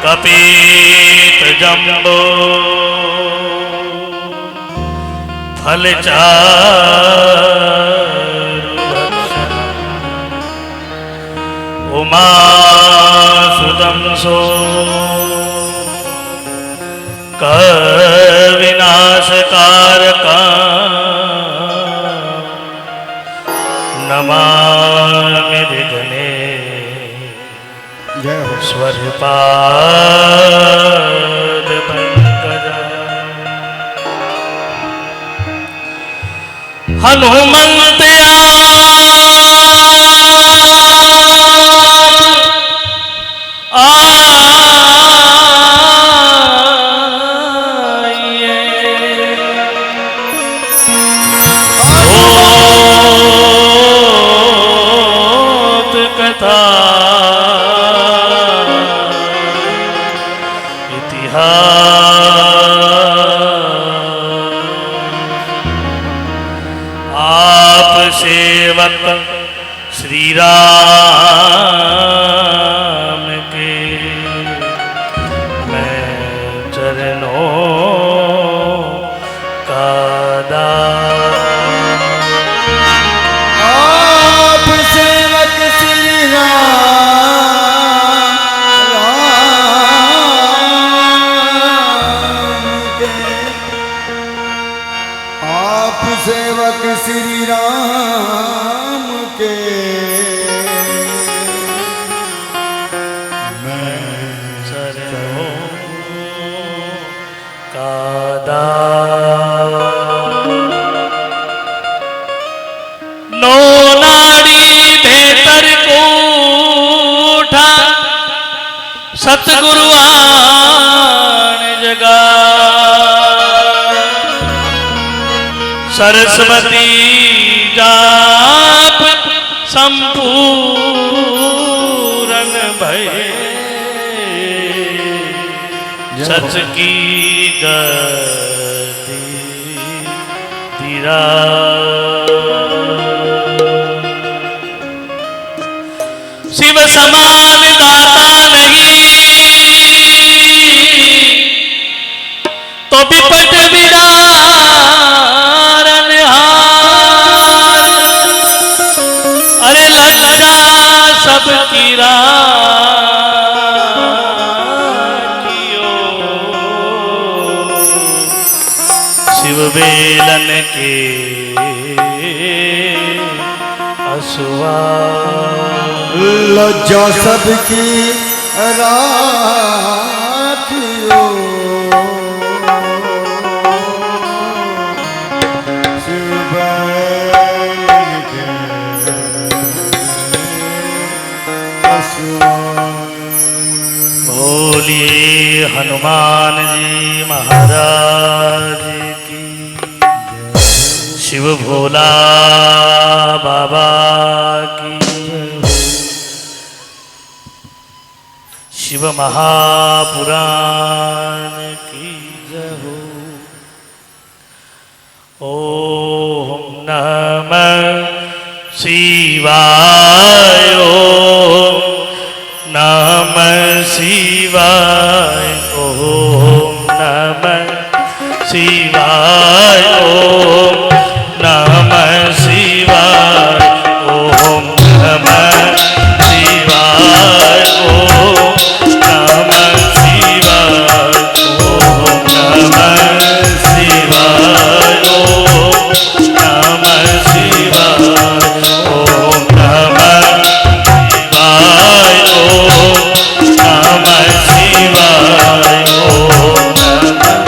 कपीत जम्बो फल चारुभक्षण उमासुतं सो विनाशकारकं नमामि विघ्ने स्वरूपाद पंकजा। हनुमंत श्री राम के मैं चरणों का दास। आप सेवक श्री राम के, आप सेवक श्री राम के मैं चरणों का दास। नो नाड़ी बेहतर कोठा सतगुरु आन जगा। सरस्वती जाप संपूर्ण भय सच की गति तेरा। शिव समान दाता नहीं तो विपट विदारन हार। अरे लज्जा सबकी राखियो शिव बेलन के असुआ। लज्जा सबकी राखियो शिव बैल के असुआ। बोलिए हनुमान जी महाराज की। शिव भोला बाबा की। शिव महापुराण की जय हो। ओम नमः शिवाय। ओम नमः शिवाय। ओम नमः शिवाय। ओम नमः शिवाय। ओम नमः शिवाय। ओम नमः शिवाय। ओम नमः शिवाय। ओम नमः शिवाय। ओम नमः शिवाय। ओम नमः शिवाय। ओम नमः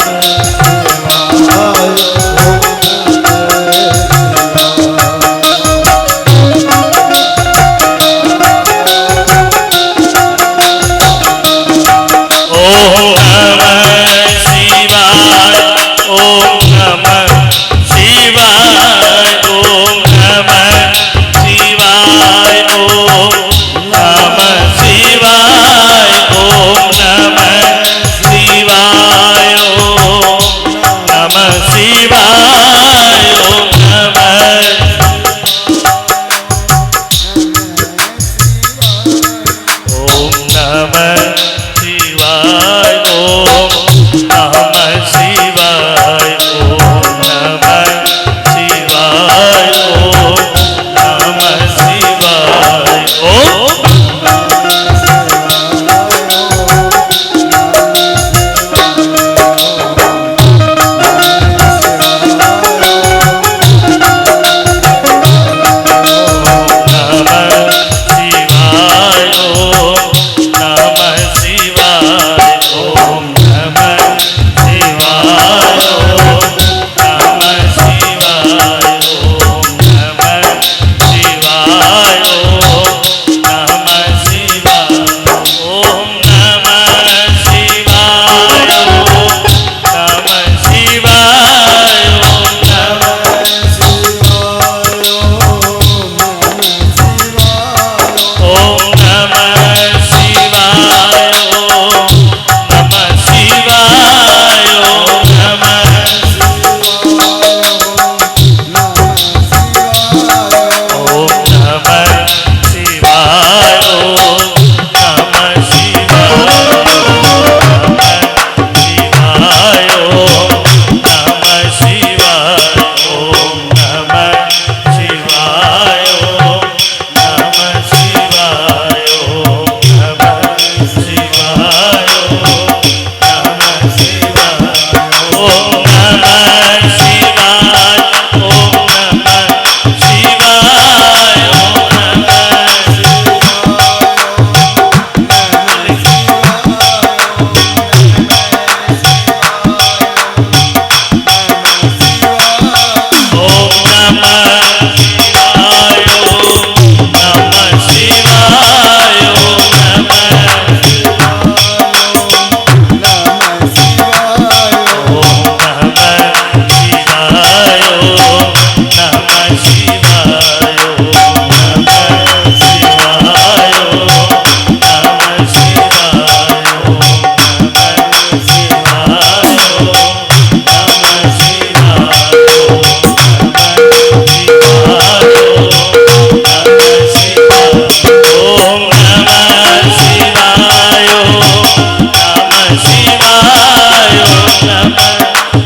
शिवाय नमः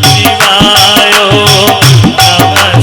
शिवाय नमः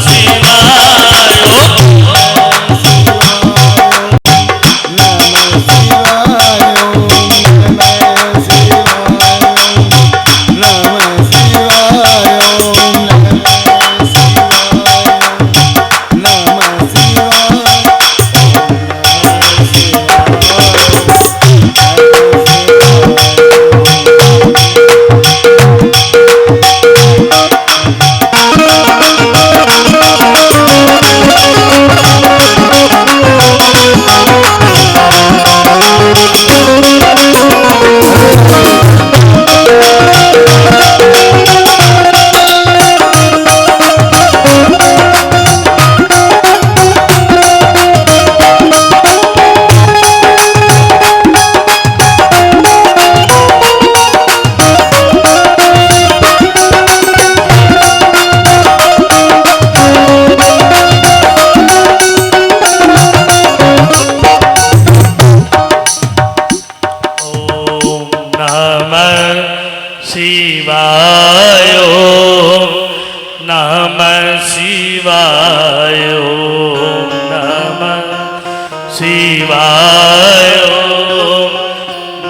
शिवाय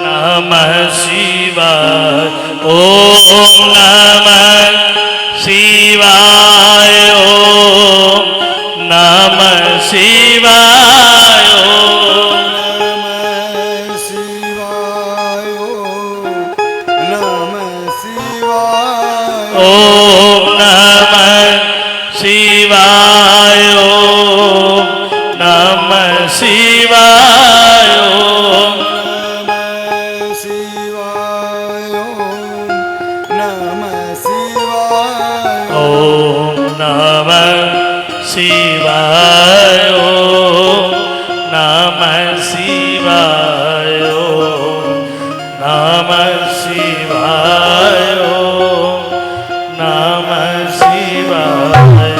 नमः शिवाय नमः शिवाय नमः शिवाय ओम नमः शिवाय नमः शिवाय ओम नमः शिवाय नमः शिवाय ओम नमः शिवाय नमः शिवाय नमः शिवाय नमः शिवाय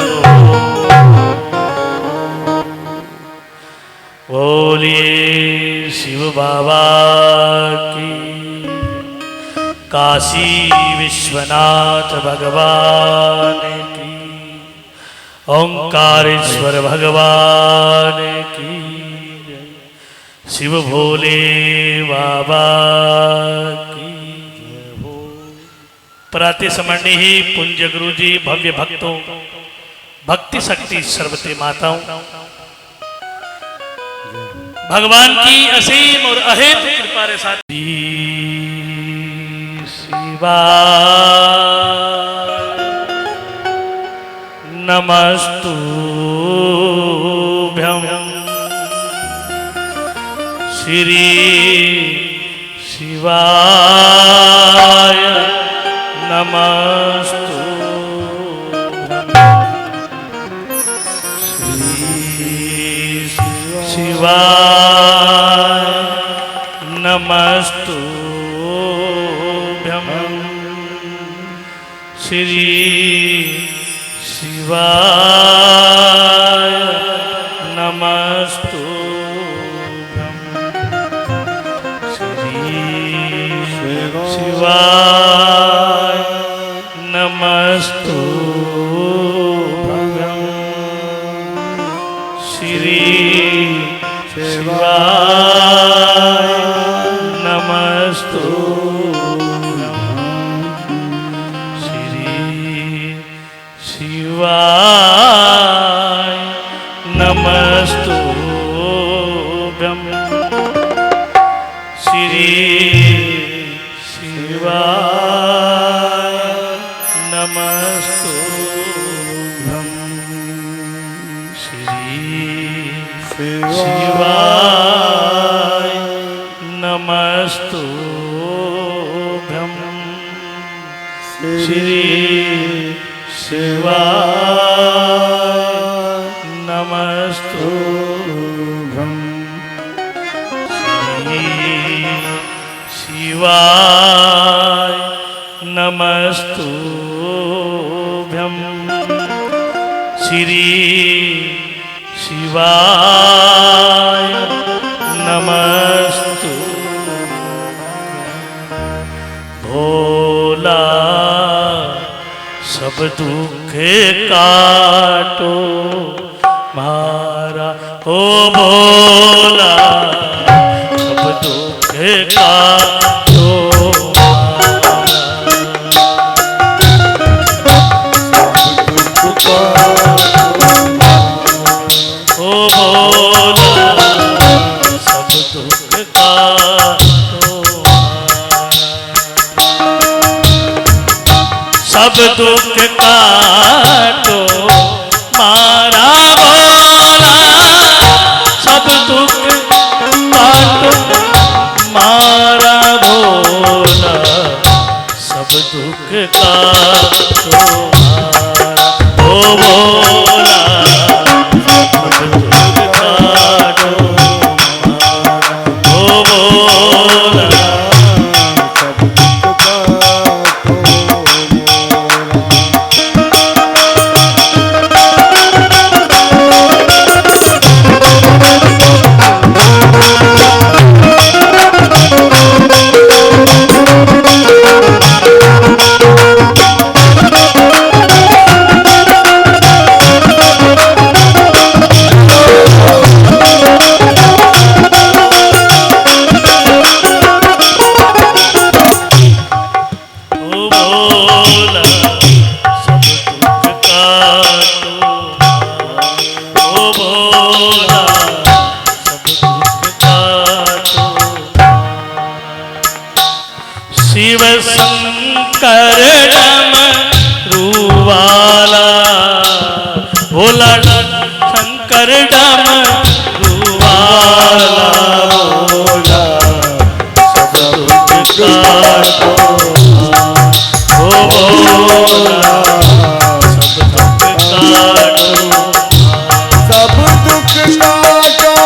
बोलिए शिव बाबा की काशी विश्वनाथ भगवान की ओंकारेश्वर भगवान की शिव भोले बाबा की प्रातः समर्णी ही पुंज गुरु जी भव्य भक्तों भक्ति शक्ति सर्वते माताओं भगवान की असीम और अहेत कृपा रे साथ शिवाय नमस्तुभ्यं श्री शिवाय नमस्तु शिवाय नमस्तुभ्यं श्री शिवाय नमस्तुभ्यं श्री शिवाय नमस्तुभ्यं श्री शिवाय नमस्तुभ्यं श्री शिवाय नमस्तुभ्यं श्री शिवाय नमस्तुभ्यं श्री शिवाय नमस्तुभ्यं श्री शिवाय नमस्तुभ्यं श्री शिवाय नमस्तुभ्यं श्री शिवाय नमस्तु भोला सब दुख काटो मारा हो भोला सब दुख काटो ओ भोला सब दुख काटो सब दुख काटो मारा भोला सब दुख काटो मारा भोला सब दुख काटो मारा ओ भोला सब दुख काटो ओ भोला शिव शंकर डमरूवाला भोला शंकर डमरूवाला भोला सब दुख काटो ओ भोला सब दुख काटो सब दुख काटो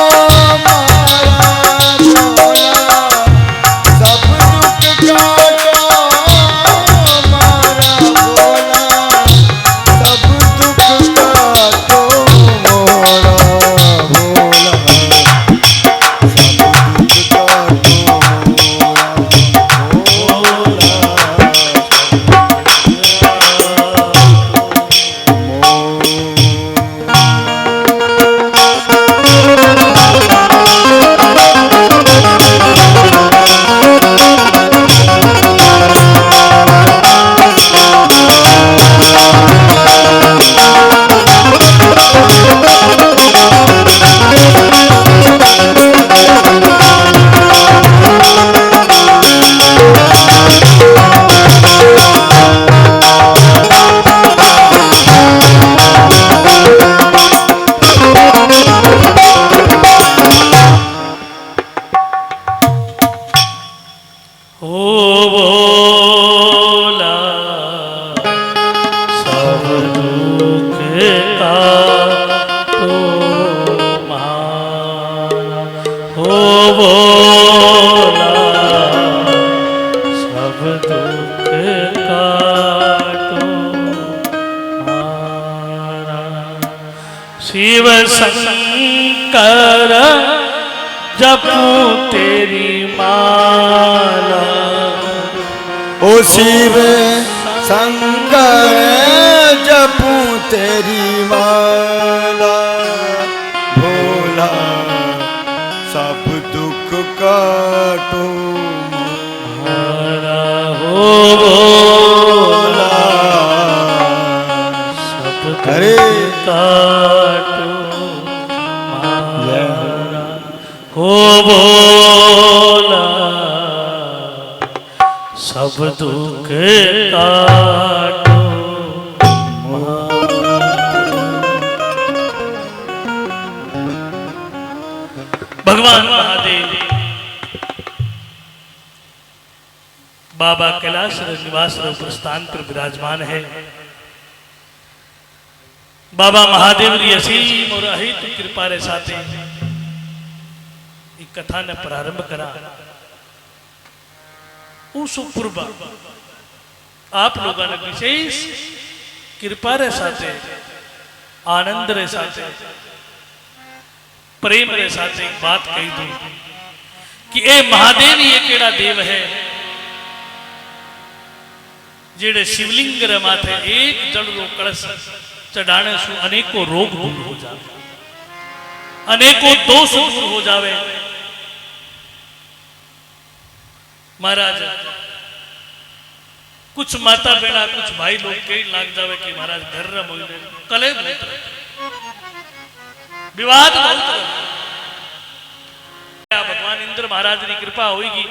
शिव शंकर जपू तेरी माला ओ शिव शंकर जपू तेरी माला भोला सब दुख काटो मारा हो भोला सब दुख काटो मारा हो भोला सब दुख काटो भगवान महादेव बाबा कैलाश निवास स्थान पर विराजमान है। बाबा महादेव री असीम और अहित कृपा रे साथे एक कथा ने प्रारंभ करा। उस पूर्व आप लोगों ने विशेष कृपा रे साथे आनंद रे साथे प्रेम रे साथे एक बात कही दी कि ए महादेव ये केड़ा देव है जेड़े शिवलिंग रे माथे एक जल रो कलश चढ़ाने से अनेकों रोग दूर हो जावे, अनेकों दोष दूर हो जावे। महाराज कुछ माता बेड़ा कुछ भाई लोग कई लाग जावे कि महाराज घर रे मोइने कले बहुत विवाद बहुत भगवान इंद्र महाराज की कृपा होगी।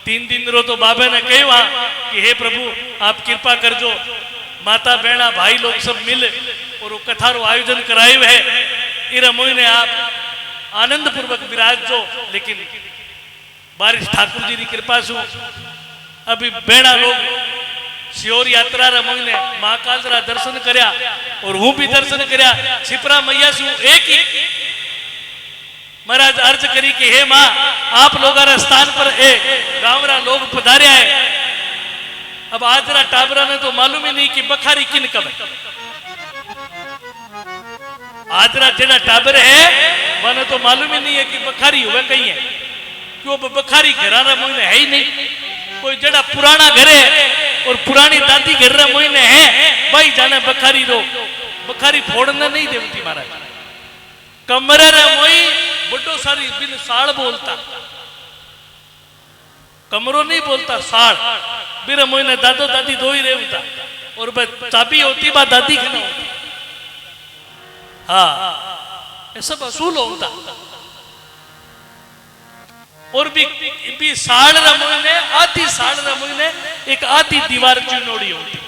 3 दिन रो तो बाबे ने कहवा कि हे प्रभु आप कृपा कर जो माता बहना भाई लोग सब मिल और वो कथा रो आयोजन कराए है इरा मोइने आप आनंद पूर्वक विराज जो। लेकिन बारिश ठाकुर जी की कृपा सु अभी बेड़ा लोग श्योर यात्रा रे मोइने महाकाल रा दर्शन करया और हूँ भी दर्शन करया। छिपरा मैया सु एक ही महाराज अर्ज करी कि हे मां आप लोग स्थान पर गांव रा लोग पधार्या है। अब आज रा टाबरा ने तो मालूम ही नहीं कि बखारी किन कब है। आज रा जेड़ा टाबर है वने तो मालूम ही नहीं है कि बखारी हुए कहीं है, क्यों बखारी घराना मोइने है ही नहीं। कोई जड़ा पुराना घर है और पुरानी दादी घर रा मोइने है भाई जाने बखारी रो बखारी फोड़ने नहीं देवती महाराज। कमरे रे मोई बड़ो सारी बिन साल बोलता, कमरो नहीं बोलता साल बिर मोइने दादो दादी दो ही रेवता और चाबी होती बा दादी की नहीं होती। हाँ ये सब असूल होता। और भी साल रे मोइने आधी साल रे मोइने एक आधी दीवार चुनोड़ी होती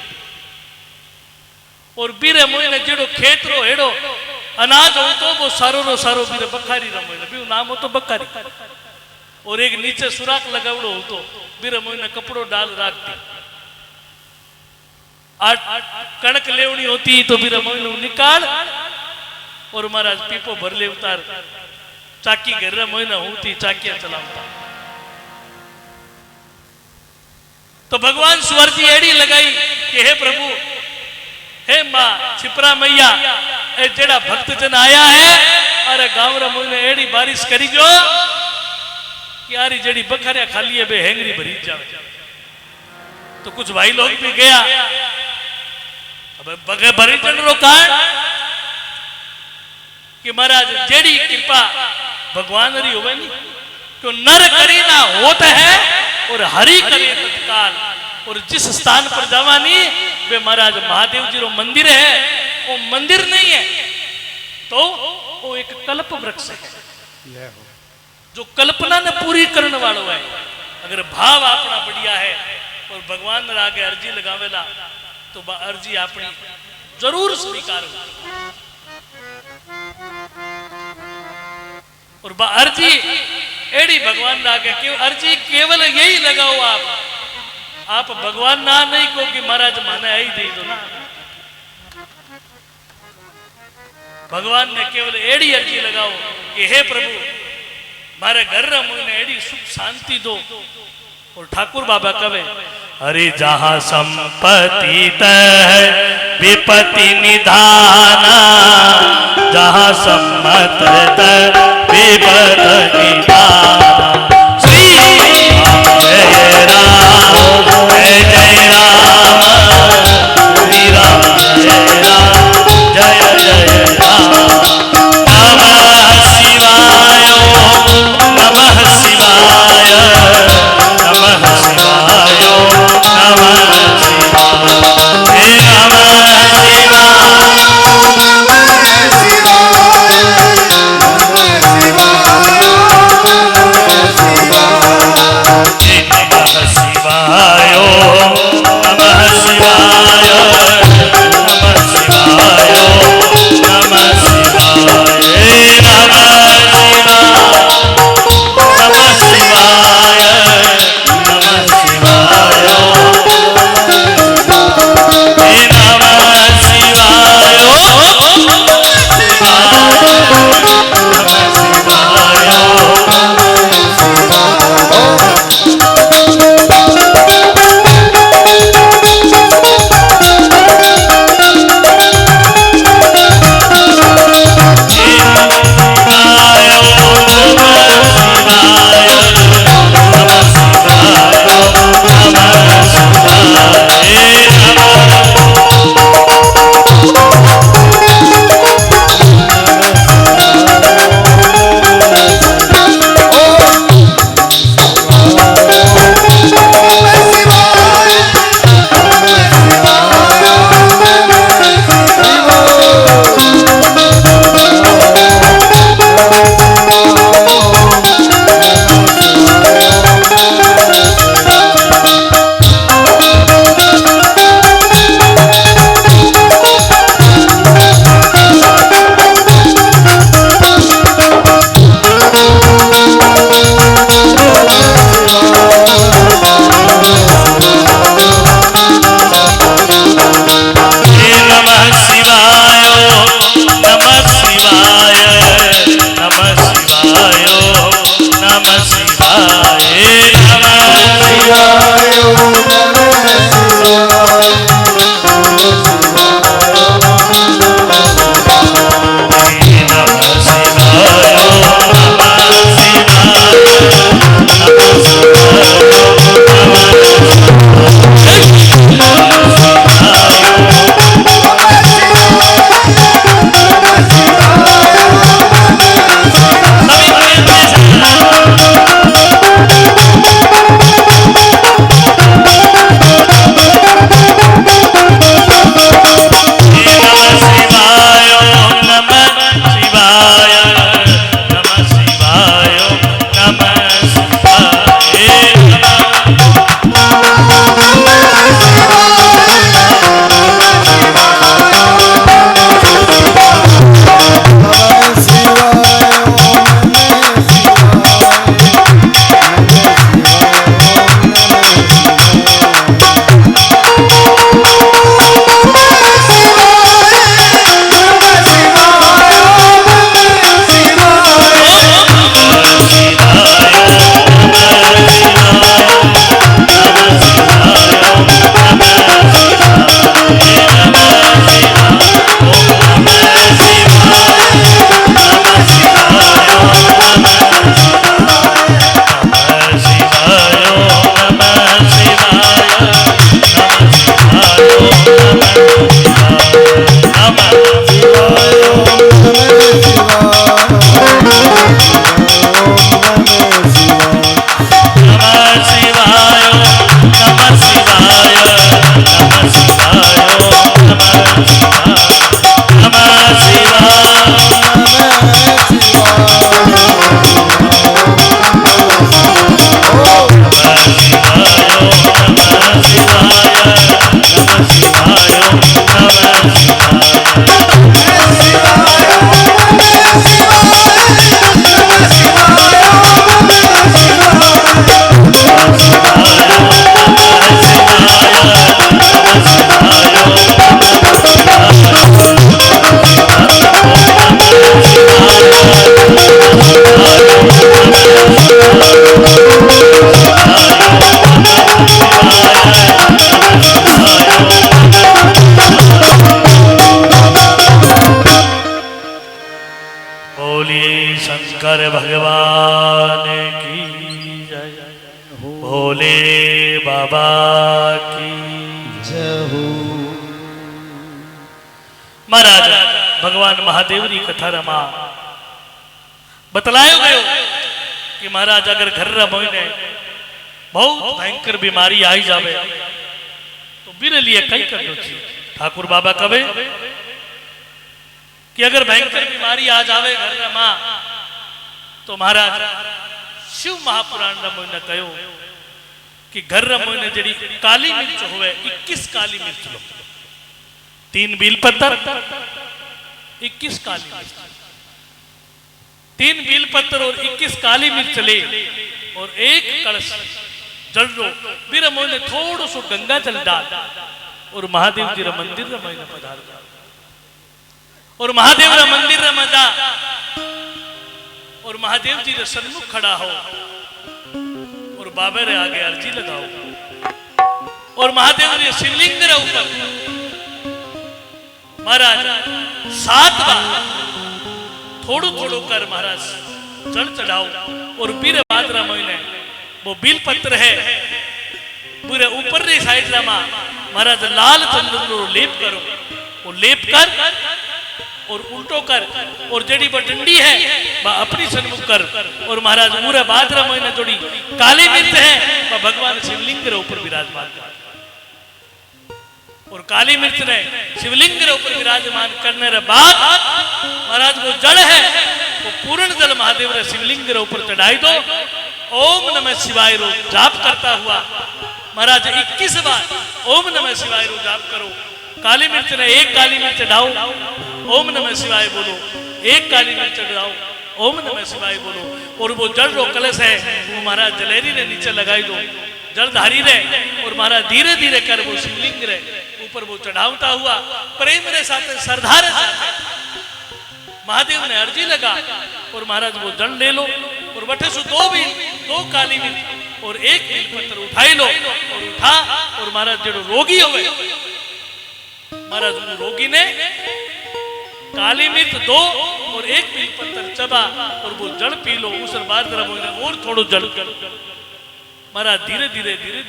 और बीरे मोइने जेड़ो खेत रो हेड़ो अनाज हो तो वो सारो रो सारो बीरे बखारी रो मोइने भी नाम हो तो बखारी और एक नीचे सुराख लगावड़ो हो तो बीरे मोइने कपड़ो डाल राखती। कणक लेवनी होती तो बीरे मोइने निकाल और महाराज पीपो भर ले उतार चाकी घर मोइने होती चाकियां चलावता। तो भगवान स्वर जी एड़ी लगाई कि हे प्रभु हे मां छिपरा मैया ए जेड़ा भक्त जन आया है अरे गांव रे मोइने एड़ी बारिश करी जो कि यारी जेड़ी बखारिया खाली है बे हेंगरी भरी जावे। तो कुछ भाई लोग भी गया। अब बगे भरी जन रो कारण कि महाराज जेड़ी कृपा भगवान री होवे नी तो नर करी ना होता है और हरि करे तत्काल। और जिस स्थान पर जावानी वे महाराज महादेव जी रो मंदिर है वो मंदिर नहीं है तो वो एक कल्प वृक्ष है जो कल्पना ने पूरी करने वालों है। अगर भाव अपना बढ़िया है और भगवान आगे अर्जी लगावेला तो अर्जी अपनी जरूर स्वीकार हो। और अर्जी एड़ी भगवान आगे क्यों अर्जी केवल यही लगाओ आप भगवान ना नहीं को कि महाराज माने आई दे दो ना। भगवान ने केवल एड़ी अर्जी लगाओ कि हे प्रभु मारे घर रे मोइने एड़ी सुख शांति दो। और ठाकुर बाबा कवे अरे जहां संपत्ति तह विपत्ति निधाना जहां सम्मत तह विपत्ति निधाना। श्री जय राम जय जय राम श्री राम जय राम जय जय राम। नमः शिवाय नमः शिवाय नमः शिवाय नमः शिवाय हे नमः शिवाय की जहू महाराज भगवान महादेव की कथा रमा बतलायो गयो कि महाराज अगर घर महीने बहुत भयंकर बीमारी आई जावे तो बिर लिए कई कर दो ठाकुर बाबा कवे कि अगर भयंकर बीमारी आ जावे घर मां तो महाराज शिव महापुराण महीने कहो कि घर महीने जड़ी काली मिर्च होवे 21 काली मिर्च लो 3 बील पत्थर 21 काली मिर्च 3 बील पत्थर और 21 काली मिर्च ले और एक कलश जल लो फिर मोने थोड़ो सो गंगा जल डाल और महादेव जी रा मंदिर रा महीना पधार और महादेव रा मंदिर रा मजा और महादेव जी रे सन्मुख खड़ा हो और बाबे रे आगे अर्जी लगाओ और महादेव रे शिवलिंग रे ऊपर महाराज 7 बार थोड़ो थोड़ो कर महाराज जल चढ़ाओ और बीर भाद्रा महीने वो बिल पत्र है पूरे ऊपर रे साइड रमा महाराज लाल चंदन लेप करो वो लेप कर और उल्टो कर और जड़ी बटंडी है वह अपनी सन्मुख कर और महाराज पूरे भाद्रा महीने जोड़ी काली मिर्च है वह भगवान शिवलिंग के ऊपर विराजमान कर और काली मिर्च ने शिवलिंग के ऊपर विराजमान करने के बाद महाराज वो जल है वो पूर्ण जल महादेव रे शिवलिंग के ऊपर चढ़ाई दो ओम नमः शिवाय रो जाप करता हुआ महाराज 21 बार ओम नमः शिवाय रो जाप करो काली मिर्च ने एक काली मिर्च चढ़ाओ ओम नमः शिवाय बोलो एक काली मिर्च चढ़ाओ ओम नमः शिवाय बोलो और वो जल रो कलश है वो महाराज जलेरी ने नीचे लगाई दो जलधारी रे और महाराज धीरे धीरे कर वो शिवलिंग रे ऊपर वो चढ़ावता हुआ प्रेम रे साथ श्रद्धा रे साथ महादेव ने अर्जी लगा और महाराज वो जल ले लो और बटे सु 2 काली मिर्च और एक बिल पत्र उठाई लो और उठा और महाराज जो रोगी हो गए महाराज वो रोगी ने काली मिर्च 2 और एक बिल पत्र चबा और वो जल पी लो उस बाद और थोड़ो जल महाराज धीरे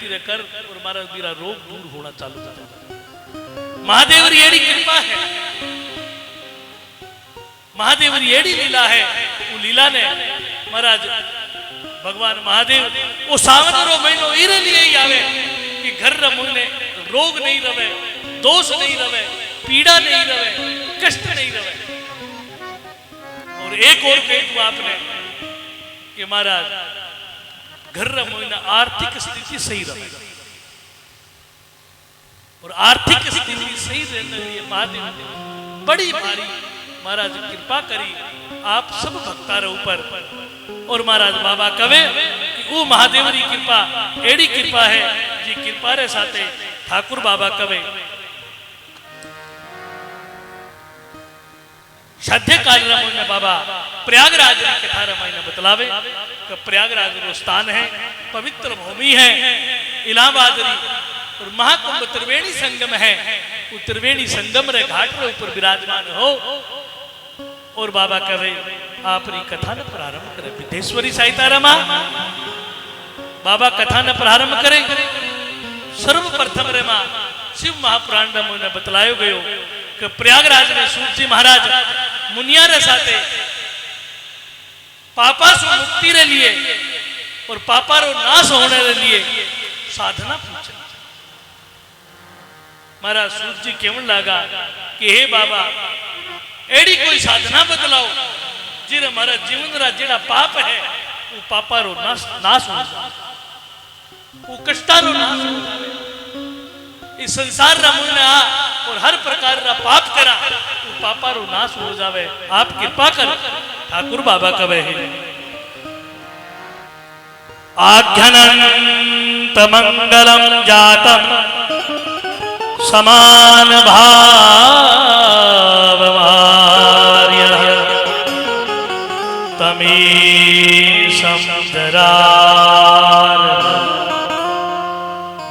धीरे कर और महाराज मेरा रोग दूर होना चालू हो जाता महादेव री एड़ी कृपा है महादेव री एड़ी लीला है वो लीला ने महाराज भगवान महादेव वो सावन रो महीनो इरे लिए ही आवे कि घर रे मुने रोग नहीं रवे दोष नहीं रवे पीड़ा नहीं रवे कष्ट नहीं रवे और एक और कही आपने कि महाराज घर रे मुने आर्थिक स्थिति सही रवे और आर्थिक स्थिति सही रहने लिए महादेव बड़ी भारी महाराज कृपा करी आप सब भक्तार ऊपर और महाराज बाबा कवे कि वो महादेव की कृपा एड़ी कृपा है जी कृपा रे साथे ठाकुर बाबा कवे साध्य काल रमन बाबा प्रयागराज की कथा रमायण बतलावे कि प्रयागराज रो स्थान है पवित्र भूमि है इलाहाबाद और महाकुंभ त्रिवेणी संगम है वो त्रिवेणी संगम रे घाट रे ऊपर विराजमान हो और बाबा कहे आपरी कथा न प्रारंभ करे विदेश्वरी सहिता रमा बाबा कथा न प्रारंभ करे सर्वप्रथम रे मां शिव महापुराण में बतलायो गयो कि प्रयागराज में सूत जी महाराज मुनिया रे साथे पापा से मुक्ति रे लिए और पापा रो नाश होने रे लिए साधना पूछे महाराज सूत जी केवल लगा कि हे बाबा एड़ी कोई साधना बदलाओ जिरे हमारा जीवन रा जेड़ा पाप है वो पापा रो नाश हो जाए वो कष्टा रो नाश हो जाए इस संसार रा मुन आ और हर प्रकार रा पाप करा वो पापा रो नाश हो जावे आप कृपा कर ठाकुर बाबा कवे है आख्यानंत मंगलम जातम समान भाव तमीशं दरार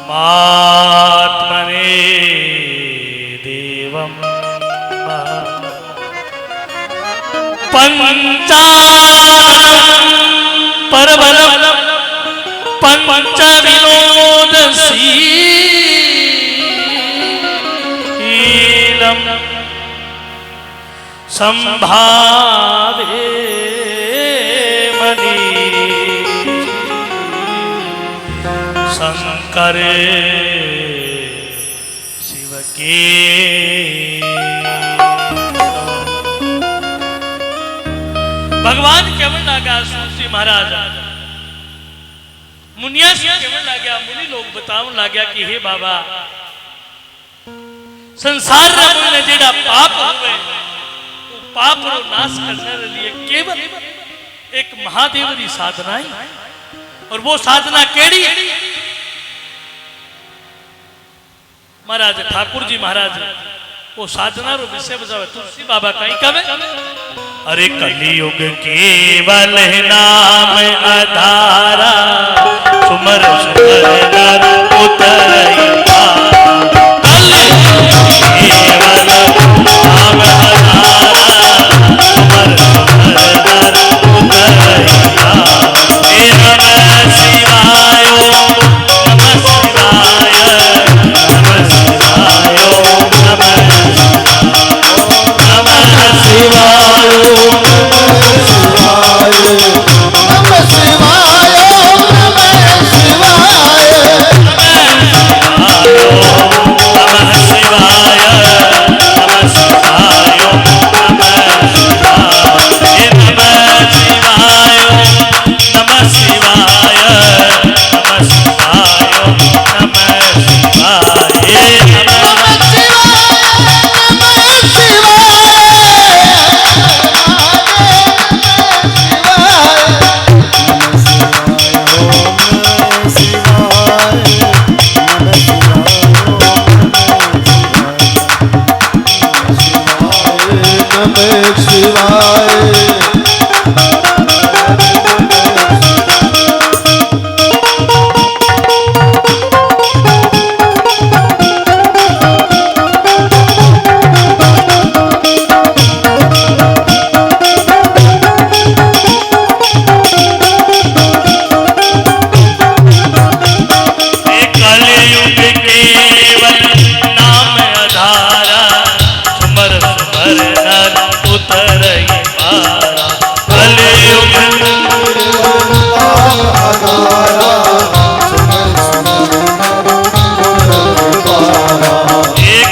मात्मने देवं पंचाननं परबलं पंचविनोद शीलम संभावे मनी शंकर शिव के भगवान केवल लागा सूर्य महाराज मुनिया से केवल लाग्या मुनि लोग बतावन लाग्या कि हे बाबा संसार ने जेड़ा पाप हुए वो पाप रो नाश करने के लिए केवल एक महादेव री साधना ही और वो साधना केड़ी महाराज ठाकुर जी महाराज वो साधना रो विषय बतावे तुलसी बाबा कहीं कवे अरे कलियुग केवल नाम आधारा सुमर सुमर नर उतरई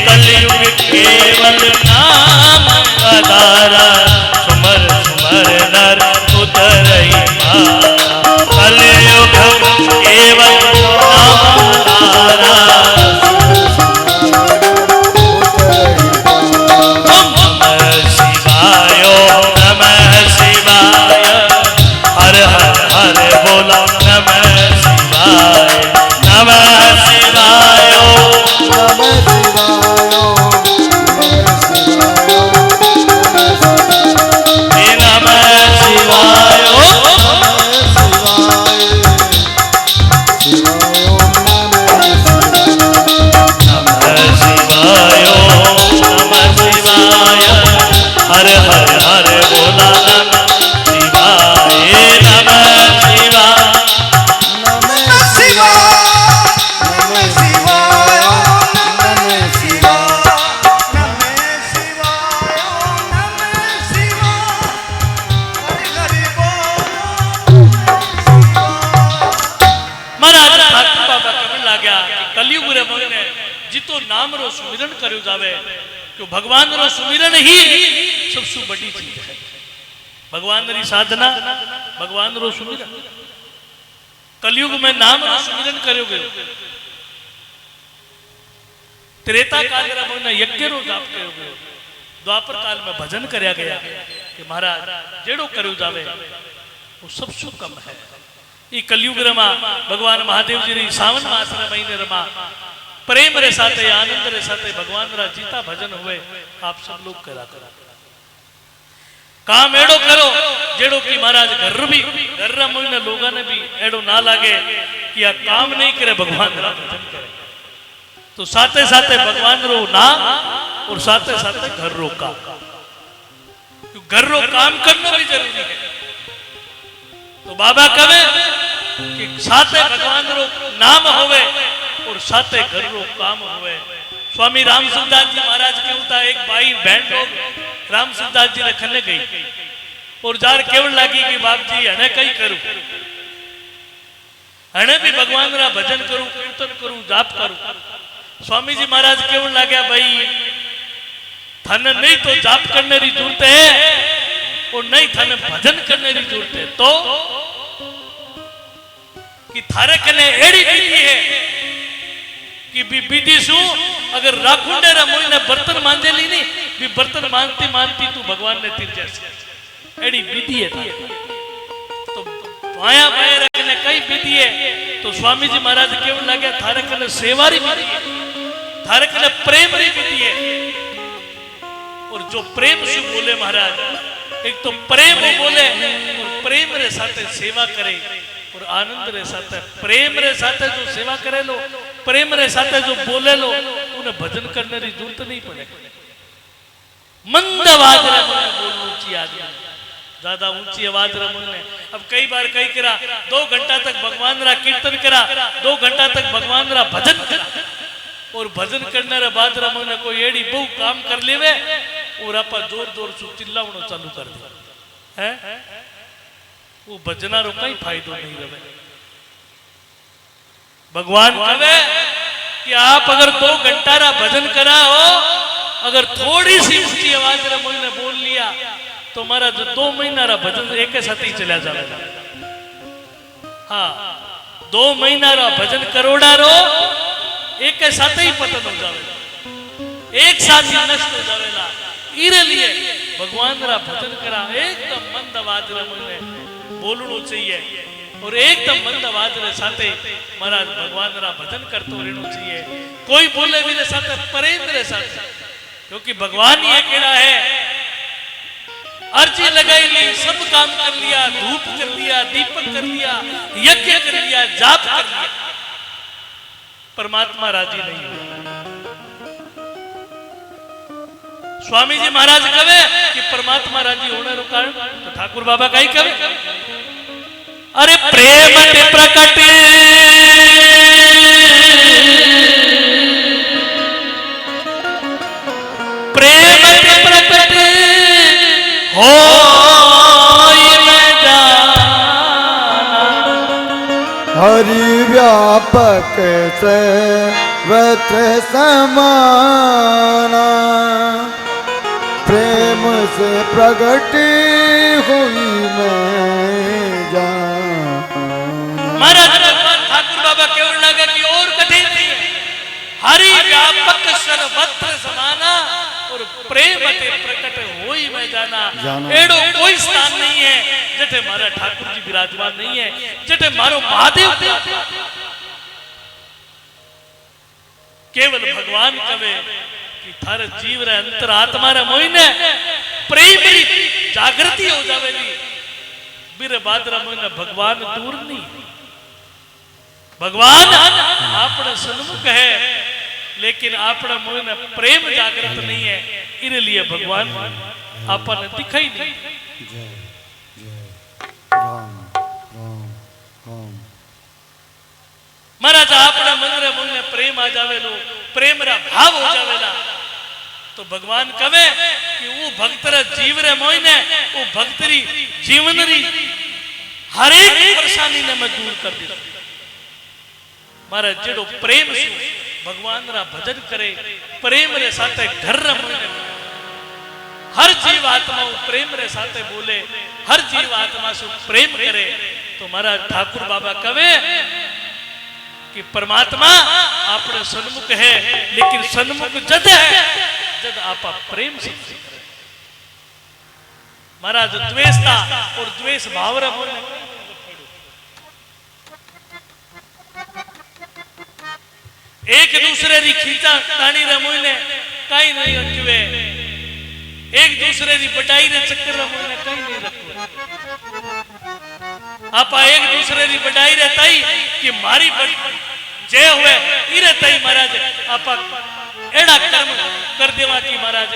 कलियुग केवल नाम आधारा सुमर सुमर नर उतरई नमः शिवाय नमः शिवाय नमः शिवाय नमः शिवाय जितो नाम रो सुमिरन करो जावे तो भगवान रो सुमिरन ही सबसे बड़ी चीज है। भगवान री साधना भगवान रो सुमिरन कलयुग में नाम रो सुमिरन करोगे त्रेता काल में यज्ञ रो जाप करोगे द्वापर काल में भजन करया गया कि महाराज जेड़ो करो जावे वो सबसे कम है। ये कलयुग रमा भगवान महादेव जी री सावन मास रे महीने रमा प्रेम रे साथे आनंद रे साथे भगवान रा जीता भजन हुए आप सब लोग करा करा काम एड़ो करो जेड़ो की महाराज घर भी घर रा मोइने लोगा ने भी एड़ो ना लागे कि आ काम नहीं करे भगवान रा भजन करे तो साथे साथे भगवान रो ना और साथे साथे घर रो काम घर रो काम करना भी जरूरी है। तो बाबा कहे कि साथे भगवान रो नाम होवे और साथे घर रो काम हुए। स्वामी रामसुखदास जी महाराज केवं था एक भाई बहन लोग रामसुखदास जी ने खने गई और जार केवल लगी कि बाप जी हने कई करूं, हने भी भगवान रा भजन करूं, कीर्तन करूं, जाप करूं। स्वामी जी महाराज केवल लगे भाई थाने नहीं तो जाप करने की जरूरत है और नहीं थाने भजन करने की जरूरत है। तो कि थारे कने एड़ी विधि है कि विधि शू अगर राखुंडे रा मोई ने बर्तन मांजेली नहीं भी बर्तन मांगती मांगती तू भगवान ने तीर जैसे एड़ी विधि है। तो वाया वाया रखने कई विधि है। तो स्वामी जी महाराज केवल लगे थारे कने सेवारी विधि है, थारे कने प्रेम री विधि है। और जो प्रेम से बोले महाराज, एक तो प्रेम वो बोले और प्रेम रे साथे सेवा करे और आनंद रे साथे प्रेम रे साथे जो सेवा करे लो, प्रेम रे साथे जो बोले लो, उन्हें भजन करने की जरूरत नहीं पड़े। मंद आवाज रे मुने बोलनी ऊंची आदमी, ज्यादा ऊंची आवाज रे मुने। अब कई बार कई करा 2 घंटा तक भगवान रा कीर्तन करा, 2 घंटा तक भगवान रा भजन करा और भजन करने रे बाद रे मुने कोई एड़ी बहु काम कर लेवे और आपा जोर जोर से चिल्लावणो चालू कर दे हैं, वो भजना रो कई फायदो नहीं रहे। भगवान कहे कि आप अगर 2 घंटा रा भजन करा हो, अगर थोड़ी सी ऊंची आवाज रे मोने बोल लिया तो हमारा जो 2 महीना रा भजन एक साथ ही चला जाएगा। हाँ 2 महीना रा भजन करोड़ा रो एक साथ ही पतन हो जाएगा, एक साथ ही नष्ट हो जाएगा। इरे लिए भगवान रा भजन करा एकदम मंद आवाज रे मुने बोलनो चाहिए और एकदम मंद आवाज रे साथे महाराज भगवान रा भजन करतो रहनो चाहिए। कोई बोले भी रे साथे प्रेम रे साथे, क्योंकि भगवान ही अकेला है। अर्जी लगाई ली, सब काम कर लिया, धूप कर लिया, दीपक कर लिया, यज्ञ कर लिया, जाप कर लिया, परमात्मा राजी नहीं हुआ। स्वामी जी महाराज कहे कि परमात्मा राजी होने रो कारण तो ठाकुर बाबा कहीं कहे अरे प्रेम ते प्रकट प्रेम ते प्रकट हो हरि व्यापक सर्वत्र समाना, प्रेम से प्रकट हुई मैं जाना। महाराज ठाकुर बाबा केवल लगा कि और कठिन नहीं है। हरि व्यापक सर्वत्र समाना और प्रेम ते प्रकट होई मैं जाना। एड़ो कोई स्थान नहीं है जटे मारा ठाकुर जी विराजमान नहीं है, जटे मारो महादेव केवल भगवान कवे कि थारे जीव रे अंतर आत्मा रे मोइने प्रेम री जागृति हो जावेगी। बिरे बादरा मोइने भगवान दूर नहीं, भगवान आपने सन्मुख है लेकिन आपने मोइने प्रेम जागृत नहीं है, इरे लिए भगवान आपने दिखाई नहीं। जय जय राम राम राम। महाराज आपने मन रे मोइने प्रेम आ जावेलो, प्रेम रा भाव हो जावेला तो भगवान कवे कि वो भक्त रे जीव रे मोइने वो भक्त री जीवन री हर एक परेशानी ने मैं दूर कर दी। महाराज जेड़ो प्रेम से भगवान रा भजन करे, प्रेम रे साथे घर रे मोइने हर जीव आत्मा प्रेम रे साथे बोले, हर जीव आत्मा से प्रेम करे तो महाराज ठाकुर बाबा कवे कि परमात्मा आपने सन्मुख है, लेकिन सन्मुख जद है जद आपा प्रेम से महाराज द्वेषता और द्वेष भाव रे मोने एक दूसरे री खींचा ताणी रे मोने कई नहीं रखवे, एक दूसरे री बटाई रे चक्कर रे मोने कई नहीं रखवे। आपा एक दूसरे री बटाई रे तई कि मारी जय हुए इरे तई महाराज आपा एड़ा कर्म कर देवा की महाराज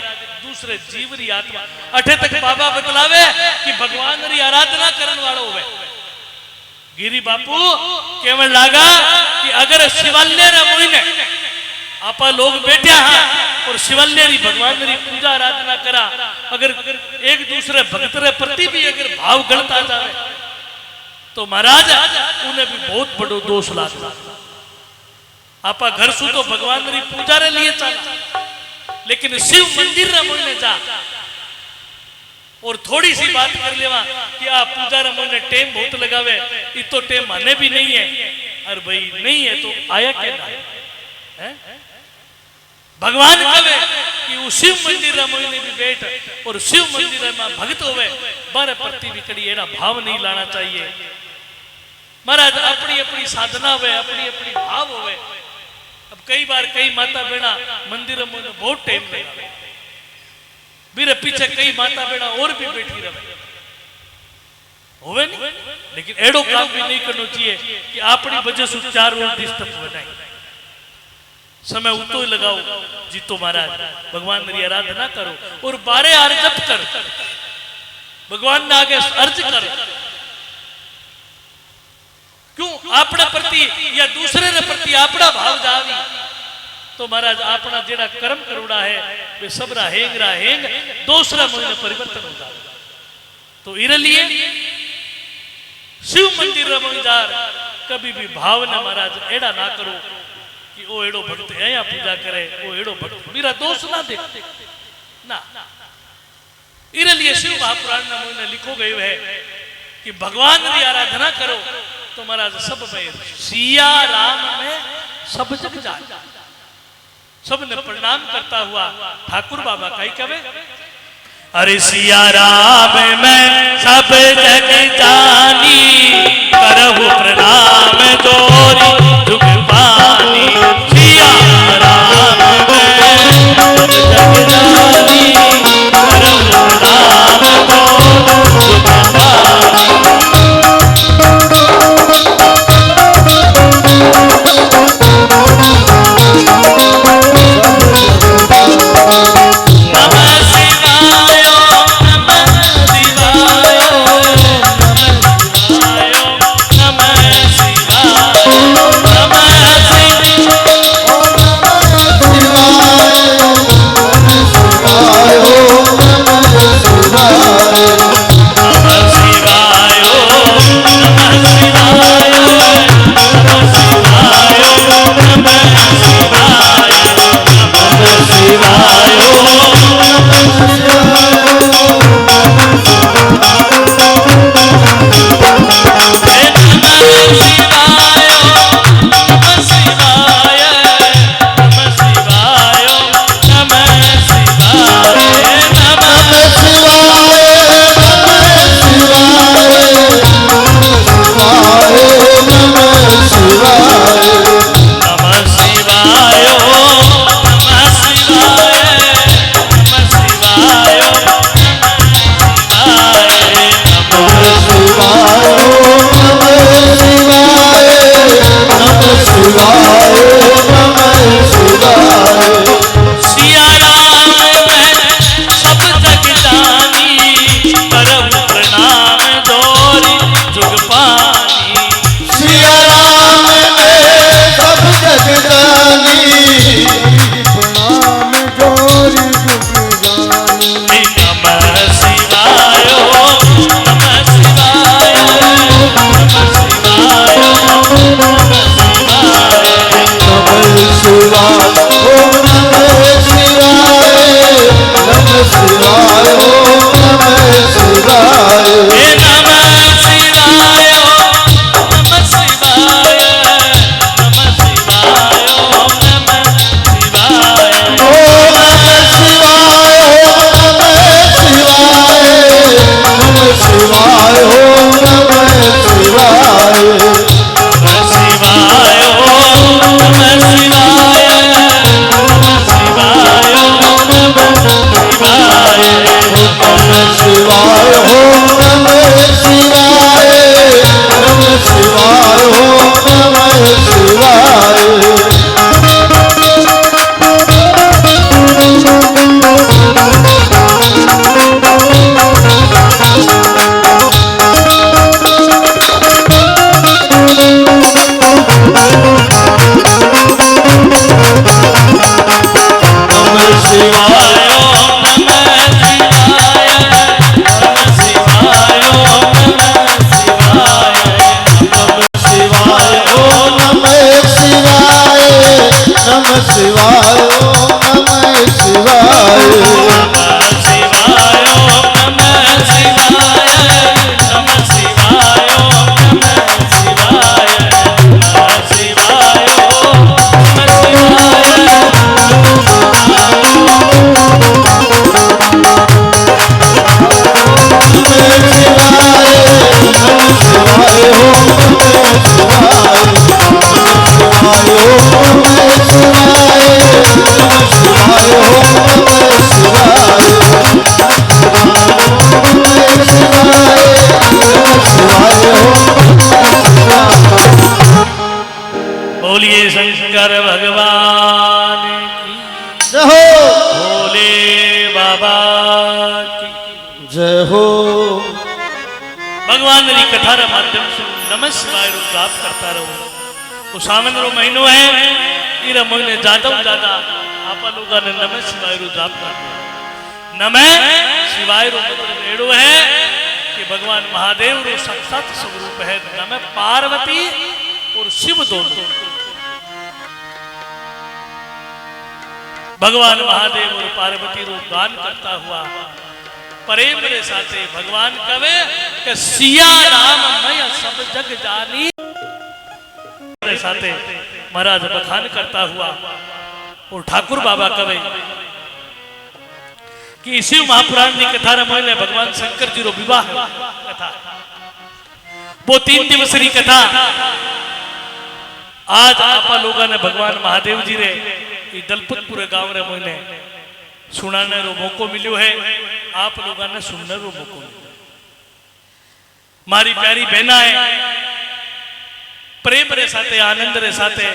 दूसरे जीव री आत्मा अठे तक बाबा बतलावे कि भगवान री आराधना करन वालो होवे, गिरी बापू केवल लागा कि अगर शिवाल्य रे मोइने आपा लोग बैठे हाँ और शिवाल्य री भगवान री पूजा आराधना करा, अगर एक दूसरे भक्त रे प्रति भी अगर भाव गलत आ जाए तो महाराज उन्हें भी बहुत बड़ो दोष लागता। आपा घर सु तो भगवान री पूजा रे लिए चला, लेकिन शिव मंदिर रे मोइने जा और थोड़ी सी बात कर लेवा कि आप पूजा रे मोइने टेम बहुत लगावे, ये तो टेम माने भी नहीं है। अरे भाई नहीं है तो आया क्या है? भगवान कहे कि वो शिव मंदिर रे मोइने भी बैठ और शिव मंदिर में भक्त होवे, बारे प्रति भी कड़ी एना भाव नहीं लाना चाहिए। महाराज अपनी अपनी साधना होवे, अपनी अपनी भाव होवे। अब कई बार कई माता बहना मंदिर में बहुत टाइम लगा, मेरे पीछे कई माता बहना और भी बैठी रहे होवे नहीं, लेकिन एडो काम भी नहीं करना चाहिए कि अपनी वजह से चार रोज डिस्टर्ब हो जाए। समय उतो ही लगाओ जीतो महाराज, भगवान की आराधना करो और 12 आर जप कर, भगवान ने आगे अर्ज कर। क्यों अपने प्रति या दूसरे के प्रति अपना भाव जावी तो महाराज अपना जेड़ा कर्म करोड़ा है वे सबरा हेंग दूसरा महीने परिवर्तन हो जाए। तो इरे लिए शिव मंदिर रमणदार कभी भी भाव ने महाराज एड़ा ना करो कि ओ एड़ो भक्त है या पूजा करे, ओ एड़ो भक्त मेरा दोष ना देख ना। इरे लिए शिव महापुराण में लिखो गयो है कि भगवान की आराधना करो तो महाराज सब में सिया राम में सब जग जाए। सब ने प्रणाम करता हुआ ठाकुर बाबा कही कवे, अरे सिया राम में सब जग जानी, करहु प्रणाम जोरी दुख पानी। सिया राम में सब जग जानी, करहु प्रणाम जोरी दुख पानी। बोलिए शंकर भगवान की जय हो, भोले बाबा की जय हो। भगवान री कथा रे माध्यम से नमः शिवाय रो जाप करता रहो। तो सावन रो महीनो है, इरा महीने ज्यादा ज्यादा आप लोगों ने नमः शिवाय रो जाप करना। नमः शिवाय रो मतलब एड़ो है कि भगवान महादेव रो साक्षात स्वरूप है। नमः पार्वती और शिव दोनों, भगवान महादेव और पार्वती रो गान करता हुआ प्रेम रे साथे भगवान कवे कि सिया राम मैं सब जग जानी रे साथे महाराज बखान करता हुआ। और ठाकुर बाबा कवे कि शिव महापुराण की कथा रमोले भगवान शंकर जी रो विवाह कथा, वो 3 दिवसीय कथा आज आप लोगों ने भगवान महादेव जी रे दलपतपुर गांव रे मोने सुनाने रो मौको मिलो है। आप लोगों ने सुनने रो मौको मिलो। मारी प्यारी बहना है प्रेम रे साथे आनंद रे साथे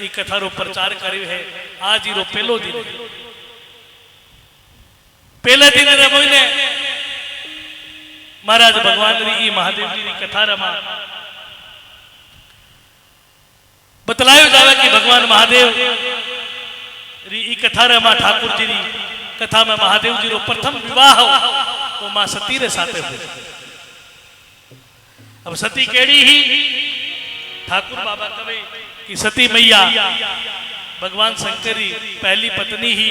ई कथा रो प्रचार करी है। आज ई रो पहलो दिन, पहले दिन रे मोने महाराज भगवान री ई महादेव जी री कथा रमा बतलायो जावे कि भगवान महादेव री ई कथा रे मां ठाकुर जी री कथा में महादेव जी रो प्रथम विवाह हो तो मां सती रे साथे हो। अब सती केड़ी ही ठाकुर बाबा कवे कि सती मैया भगवान शंकर री पहली पत्नी ही,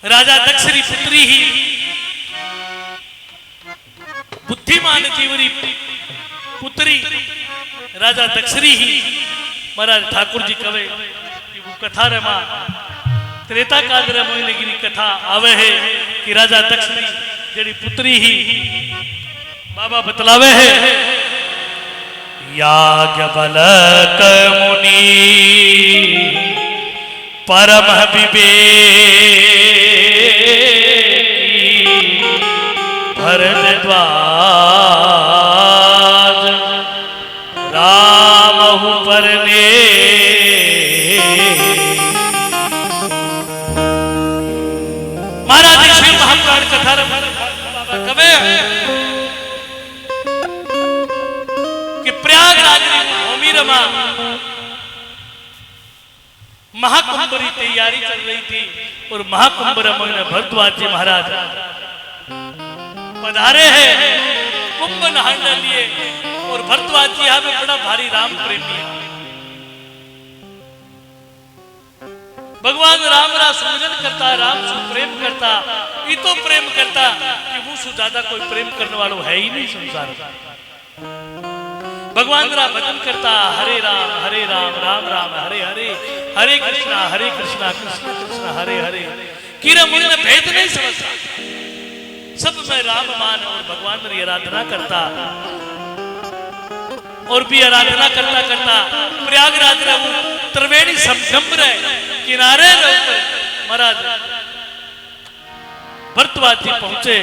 राजा दक्ष री पुत्री ही, बुद्धिमान जीवरी पुत्री राजा दक्षरी ही। महाराज ठाकुर जी कवे कि वो कथा रे मां त्रेता काल रे मोहिनी गिरी कथा आवे है कि राजा दक्ष री जेडी पुत्री ही बाबा बतलावे है। याज्ञवल्क मुनि परम विवेकी भरद्वाज रामहु परने महाराज श्री महापुराण कथा कवे कि प्रयागराज की भूमि रमा महाकुंभ की तैयारी चल रही थी और महाकुंभ में भरद्वाज जी महाराज पधारे हैं कुंभ नहाने लिए। और भरद्वाज जी यहाँ पे बड़ा भारी राम प्रेमी है। भगवान राम रा सुमिरन करता, राम सु प्रेम करता, इतो प्रेम करता कि वो सु ज्यादा कोई प्रेम करने वालों है ही नहीं संसार। भगवान रा भजन करता, हरे राम राम राम हरे हरे, हरे कृष्णा कृष्णा कृष्णा हरे हरे। कीरा मुनि ने भेद नहीं समझता, सब में राम मान और भगवान की आराधना करता। और भी आराधना करता करता प्रयागराज रे त्रिवेणी संगम रे किनारे रे ऊपर महाराज भरद्वाज जी पहुंचे।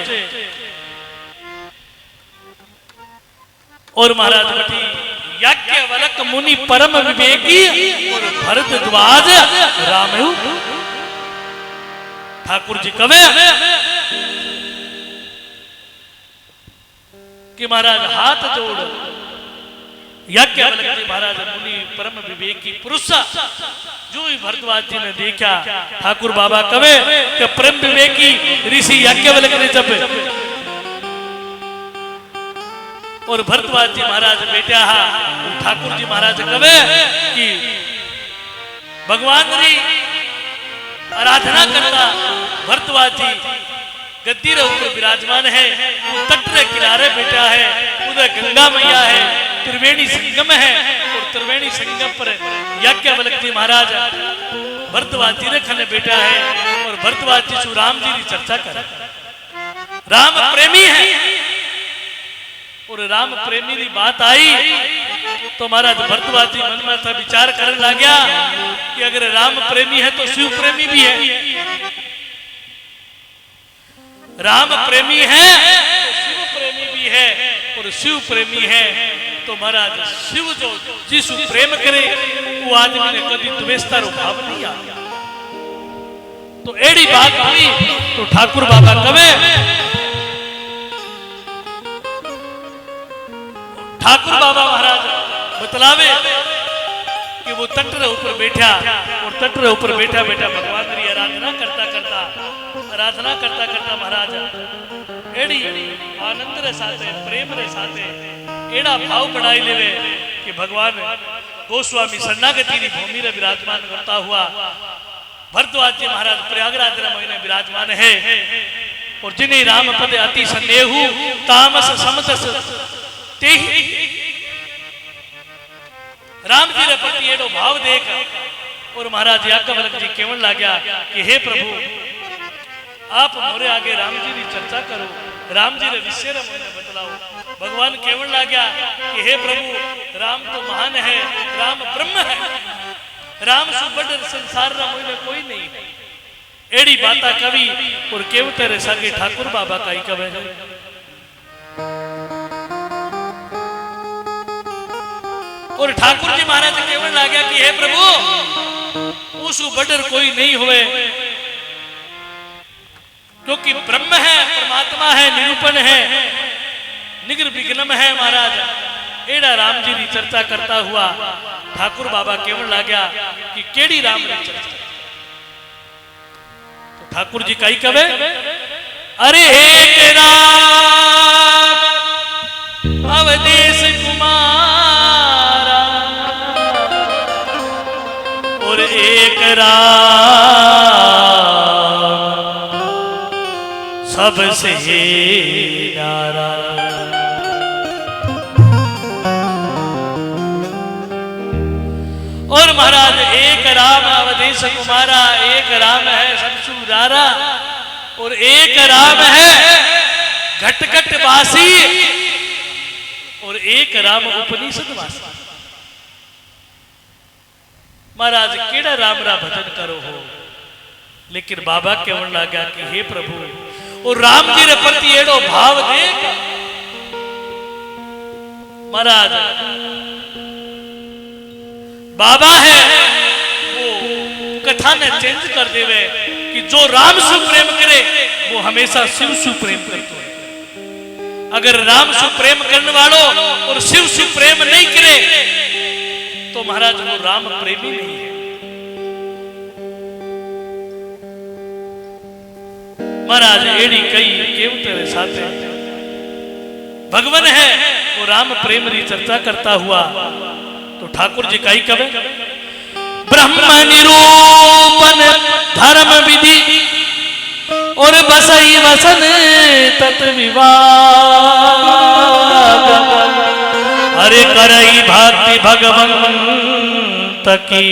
और महाराज बटी याज्ञवल्क मुनि परम विवेकी और भरद्वाज रामहु। ठाकुर जी कवे कि महाराज हाथ जोड़ याज्ञवल्क जी महाराज मुनि परम विवेकी पुरुष जो ही भरद्वाज जी ने देखा। ठाकुर बाबा कवे कि परम विवेकी ऋषि याज्ञवल्क ने जब और भरद्वाज जी महाराज बेटा ठाकुर जी महाराज कवे कि भगवान री आराधना करता भरद्वाज जी गद्दी रे ऊपर विराजमान है। वो तट रे किनारे बैठा है, उधर गंगा मैया है, त्रिवेणी संगम है और त्रिवेणी संगम पर याज्ञवल्क्य जी महाराज भरद्वाज जी रे खने बैठा है और भरद्वाज जी सु राम जी की चर्चा कर। राम प्रेमी है और राम प्रेमी की बात आई तो महाराज भरद्वाज जी मन में था विचार करने लग गया कि अगर राम प्रेमी है तो शिव प्रेमी भी है, राम प्रेमी है तो शिव प्रेमी भी है और शिव प्रेमी है तो महाराज शिव जो जिसु प्रेम करे वो आदमी ने कभी द्वेषता रो भाव नहीं आ। तो एड़ी बात हुई तो ठाकुर बाबा कवे, ठाकुर बाबा महाराज बतलावे कि वो तट रे ऊपर बैठा और तट रे ऊपर बैठा बैठा भगवान की आराधना करता करता महाराज एड़ी आनंद रे साथे प्रेम रे साथे एड़ा भाव बनाई लेवे कि भगवान गोस्वामी शरणागति की भूमि रे विराजमान करता हुआ भरद्वाज जी महाराज प्रयागराज रे महीने विराजमान है और जिन्हें राम पद अति संदेहु तामस समतस तेहि राम जी रे प्रति एड़ो भाव देख और महाराज याज्ञवल्क्य जी केवल लाग्या कि हे प्रभु आप मोरे आगे राम जी की चर्चा करो, राम जी रे विषय रे मुझे बतलाओ। भगवान केवल लाग्या कि हे प्रभु राम तो महान है, राम ब्रह्म है, राम सु बड़ संसार रा मुझे कोई नहीं है। एड़ी बाता कवि और केव तेरे सागे ठाकुर बाबा का ही कवे है। और ठाकुर जी महाराज केवल लाग्या कि हे प्रभु उसु बड़ कोई नहीं हुए क्योंकि ब्रह्म है, परमात्मा है, निरूपण है, निर्विघ्नम है महाराज। एड़ा राम जी की चर्चा करता हुआ ठाकुर बाबा केवल लाग्या कि केड़ी राम की चर्चा। तो ठाकुर जी कई कवे, अरे एक राम अवधेश कुमारा और एक राम सबसे न्यारा। और महाराज एक राम अवधेश कुमारा, एक राम है सबसु न्यारा और एक राम है घट घट वासी और एक राम उपनिषद वासी। महाराज केड़ा राम रा भजन करो हो, लेकिन बाबा केवल लगा कि हे प्रभु और राम जी रे प्रति एड़ो भाव देख महाराज बाबा है वो कथा ने चेंज कर देवे कि जो राम से प्रेम करे वो हमेशा शिव से प्रेम करते हैं। अगर राम से प्रेम करने वालों और शिव से प्रेम नहीं करे तो महाराज वो राम प्रेमी नहीं है। महाराज एड़ी कई केव तेरे साथे भगवान है वो राम प्रेम की चर्चा करता हुआ तो ठाकुर जी कई कवे, ब्रह्म निरूपण धर्म विधि और बसई वसन तत् विवाद अरे करई भक्ति भगवंत की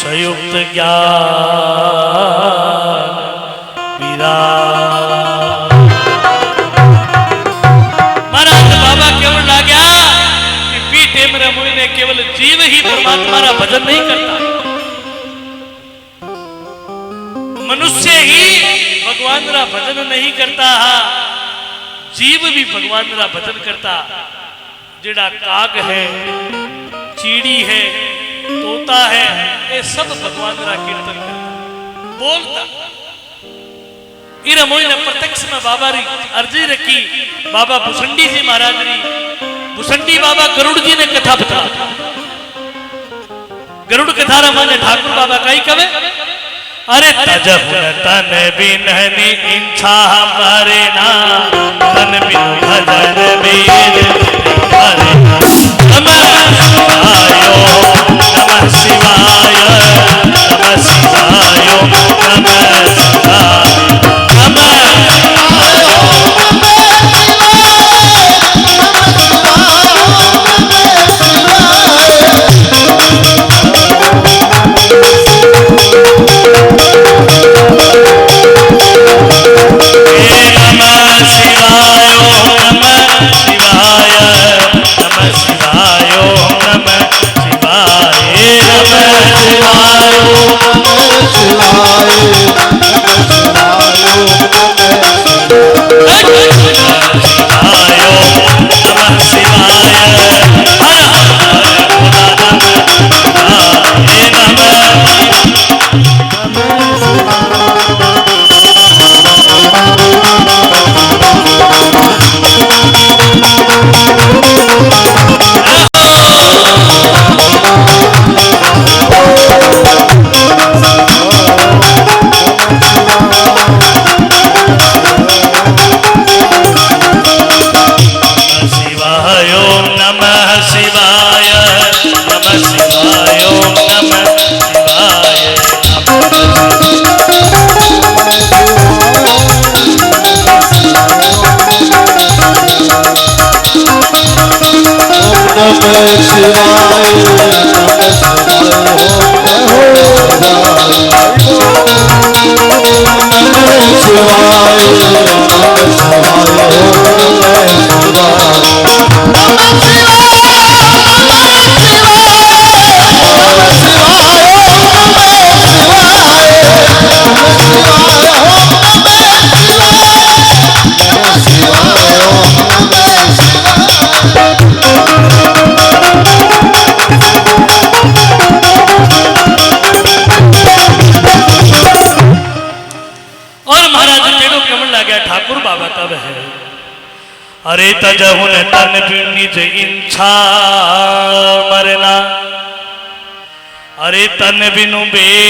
संयुक्त ज्ञान महाराज बाबा केवल आ गया कि पीठे मेरे मुनि ने केवल जीव ही परमात्मा का भजन नहीं करता, मनुष्य ही भगवान का भजन नहीं करता, जीव भी भगवान का भजन करता। जेड़ा काग है, चीड़ी है, तोता है, ये सब भगवान का कीर्तन करता बोलता। इरा मोई ने प्रत्यक्ष में बाबा री अर्जी रखी, बाबा भुसंडी जी महाराज री, भुसंडी बाबा गरुड़ जी ने कथा बता। गरुड़ कथा रा माने ठाकुर बाबा कई कवे, अरे तजहुन तन बिनहनी इच्छा हमारे ना तन बिन भजन बीर हरे नम आयो नम शिवाय नमः शिवाय नमः अरे तजहुन तन निज इच्छा मरना, अरे तन बिनु बेद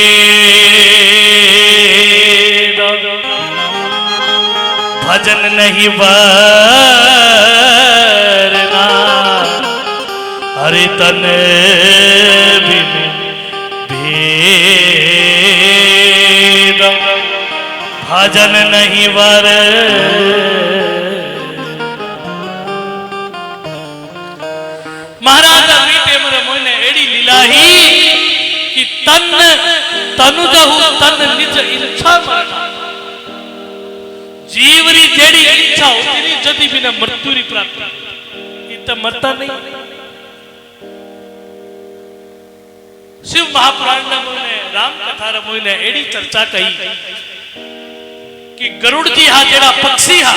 भजन नहीं वरना, अरे तन बिनु बेद भजन नहीं वर। महाराज टेमर मोने एड़ी लीला ही कि तन तनु जहु तन निज इच्छा मरना, जीवरी जेड़ी इच्छा होती नहीं जदी बिना मृत्यु री प्राप्ति, इत मरता नहीं। शिव महापुराण ने मोने राम कथा रे मोने एड़ी चर्चा कही कि गरुड़ जी हा जेड़ा पक्षी हा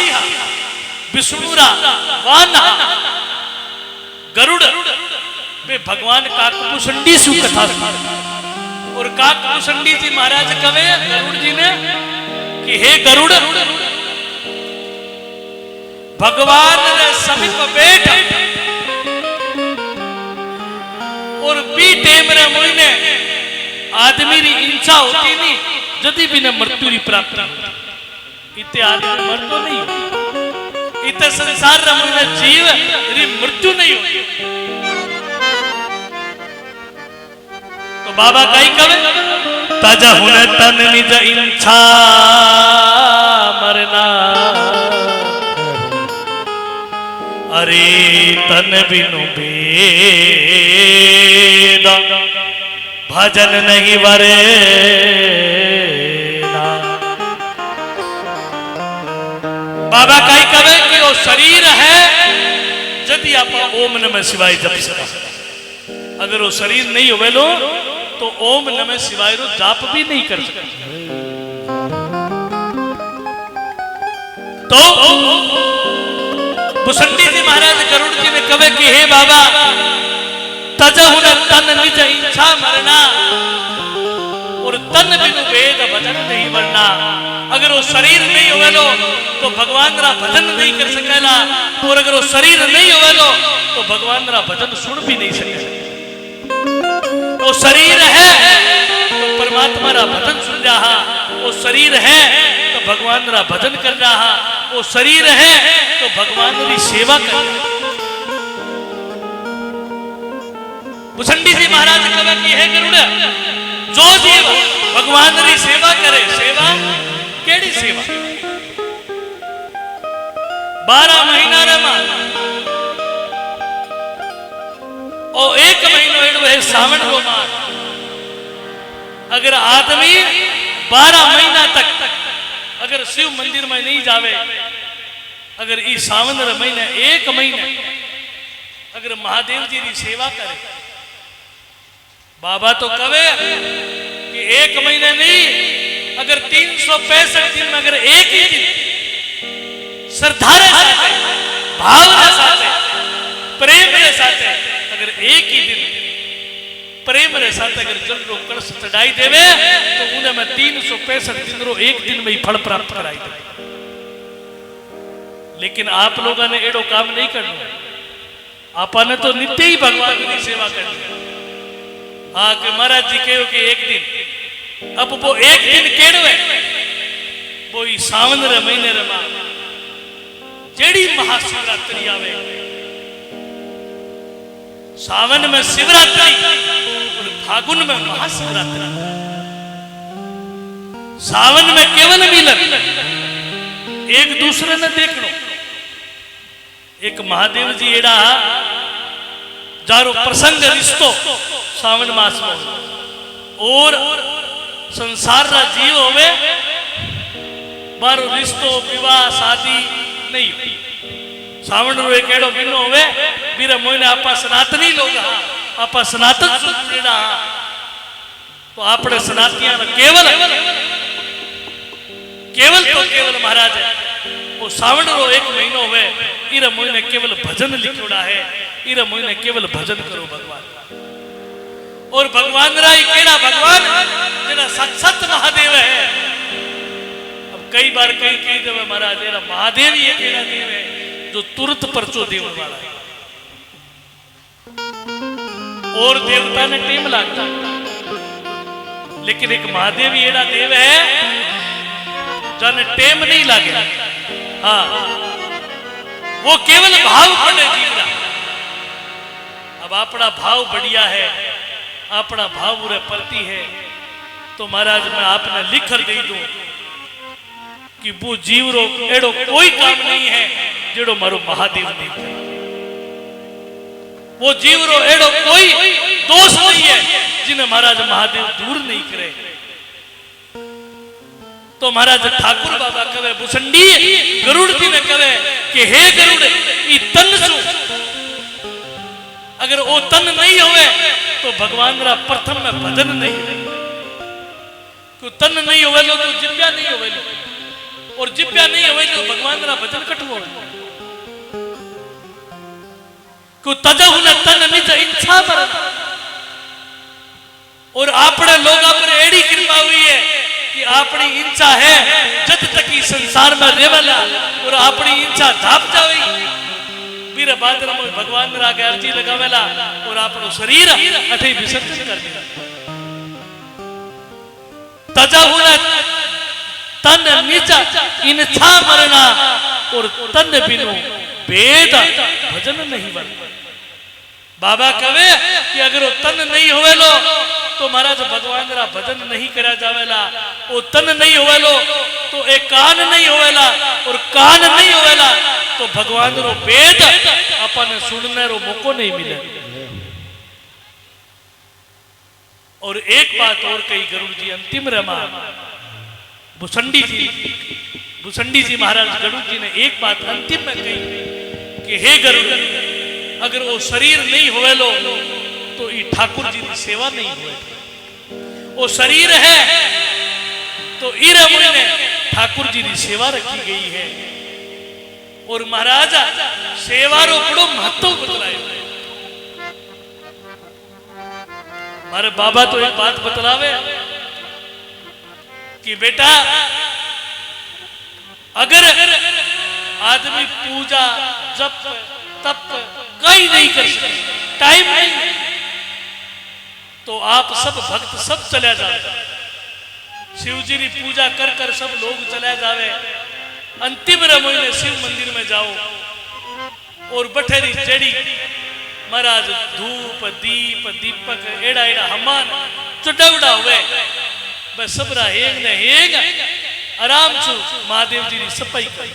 विष्णुरा वान गरुड़ वे भगवान काकभूषणी सु कथा और काकभूषणी जी महाराज कवे गरुड़ जी ने कि हे गरुड़ भगवान रे समीप बैठ और बी टेम रे मोइने आदमी री इच्छा होती नहीं जदी बिना मृत्यु री प्राप्ति, इते आदमी मरतो नहीं, इते संसार रे मोइने जीव री मृत्यु नहीं होती। तो बाबा कई कवे तजहुन तन निज इच्छा मरना, अरे तन बिनु बेद भजन नहीं वरे। बाबा कई कवे कि वो शरीर है यदि आप ओम नमः शिवाय जप सका, अगर वो शरीर नहीं होवे लो तो ओम नमः शिवाय रो जाप भी नहीं कर सकते। तो भूषणी जी महाराज गरुड़ जी ने कवे कि हे बाबा तजहुन तन निज इच्छा मरना और तन बिनु वेद भजन नहीं वरना, अगर वो शरीर नहीं होवे लो तो भगवान रा भजन नहीं कर सकेला, और अगर वो शरीर नहीं होवे लो तो भगवान रा भजन सुन भी नहीं सकेला। वो शरीर है तो परमात्मा रा भजन सुन रहा, वो शरीर है तो भगवान रा भजन कर रहा, वो शरीर है तो भगवान री सेवा कर रहा। भुसंडी जी महाराज कहे कि हे गरुड़ जो जीव भगवान री सेवा करे, सेवा केड़ी सेवा 12 महीना रमा और 1 महीनो एडो है सावन को मास। अगर आदमी 12 महीना तक अगर शिव मंदिर में नहीं जावे, अगर इस सावन रे महीने 1 महीने अगर महादेव जी की सेवा करे, बाबा तो कहे कि 1 महीने नहीं, अगर 365 दिन में अगर एक ही दिन श्रद्धा रे साथे, भाव रे साथे, प्रेम रे साथे, अगर एक ही दिन प्रेम रे साथे अगर जल रो कलश चढ़ाई देवे तो उन्हें में 365 दिन रो एक दिन में ही फल प्राप्त कराई दे। लेकिन आप लोगों ने एडो काम नहीं करना, आपने तो नित्य ही भगवान की सेवा करनी है। हाँ कि महाराज जी कहो कि एक दिन, अब वो एक दिन केड़ो है, वो ही सावन रे महीने रमा जेड़ी महाशिवरात्रि आवे, सावन में शिवरात्रि और फागुन में महाशिवरात्रि। सावन में केवल मिलन, एक दूसरे ने देखनो। एक महादेव जी एड़ा जारो प्रसंग रिश्तो सावन मास में और संसार रा जीव होवे बारो रिश्तो विवाह शादी नहीं हो। सावन रो एक एड़ो महीनो होवे बीरा मोइने आपा सनातनी लोग आपा सनातन सुनेड़ा तो आपने सनातियां केवल केवल तो केवल महाराज वो सावन रो 1 महीनो होवे इरा मोइने केवल भजन लिखोड़ा है, इरा मोइने केवल भजन करो भगवान। और भगवान राय केड़ा भगवान जेड़ा साक्षात महादेव है। अब कई बार कई देवे महाराज एरा महादेव ही केड़ा देव है जो तुरंत परचो देव वाला है। और देवता ने टेम लागता, लेकिन एक महादेव ही एड़ा देव है जाने टेम नहीं लागे। हाँ वो केवल भाव पड़े जीवरा। अब अपना भाव बढ़िया है, अपना भाव पूरे प्रति है तो महाराज मैं आपने लिख कर दे दूं कि वो जीवरो एड़ो कोई काम नहीं है जेड़ो मारो महादेव नहीं करे। वो जीवरो एड़ो कोई दोष नहीं है जिन्हें महाराज महादेव दूर नहीं करे। तो महाराज ठाकुर बाबा कहे भुसंडी गरुड़ जी ने कहे कि हे गरुड़ ई तन सु अगर वो तन नहीं होवे तो भगवान रा प्रथम में भजन नहीं है। क्यों तन नहीं होवे लो तो जिब्या नहीं होवे लो, और जिब्या नहीं होवे तो भगवान रा भजन कटवो। क्यों तजहु न तन निज इच्छा मरना। और आपने लोगों पर एड़ी कृपा हुई है कि अपनी इच्छा है जब तक इस संसार में रेवला और अपनी इच्छा धाप जावे वीर बादर में भगवान रा के अर्जी लगावेला और आपनो शरीर अठे विसर्जन कर दिया। तजहु न तन निज इच्छा मरना और तन बिनु वेद भजन नहीं बनता। बाबा कहे कि अगर वो तन नहीं होवे लो तो महाराज भगवान रा भजन नहीं करा जावेला। वो तन नहीं होवेलो तो एक कान नहीं होवेला, और कान नहीं होवेला तो भगवान रो वेद अपन सुनने रो मौको नहीं मिले। और एक बात और कही गरुड़ जी अंतिम रमा भुसंडी जी महाराज गरुड़ जी ने एक बात अंतिम में कही कि हे गरुड़ अगर वो शरीर नहीं होवेलो तो ये ठाकुर जी की सेवा नहीं हुए। वो शरीर है तो इरे मुने ठाकुर जी की सेवा रखी गई है। और महाराजा सेवा रो बड़ो महत्व बतलाए। हमारे बाबा तो एक बात बतलावे कि बेटा अगर आदमी पूजा जप तप कहीं नहीं कर सकते, टाइम नहीं, तो आप सब भक्त सब चले जाए। शिव जी की पूजा कर कर सब लोग चले जावे। अंतिम महीने शिव मंदिर में जाओ और बठेरी जेड़ी महाराज धूप दीप दीपक एड़ा एड़ा हमान चुडवड़ा हुए बस सबरा हेग ने हेग आराम से महादेव जी की सफाई कर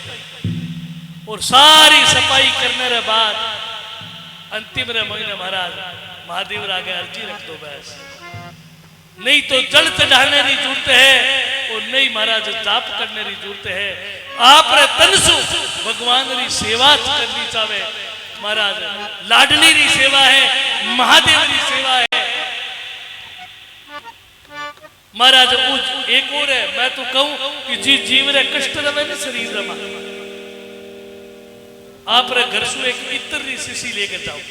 और सारी सफाई करने के बाद अंतिम रे महीने महाराज महादेव आगे अर्जी रख दो बस नहीं तो जल चढ़ाने की जरूरत है और नहीं महाराज जाप करने की जरूरत है आप तनसु भगवान की सेवा करनी चाहे महाराज लाडली की सेवा है महादेव की सेवा है महाराज एक और है मैं तो कहूं कि जी जीव रे कष्ट रवे न शरीर रमा आप रे घर से एक इत्र री शीशी लेकर जाओ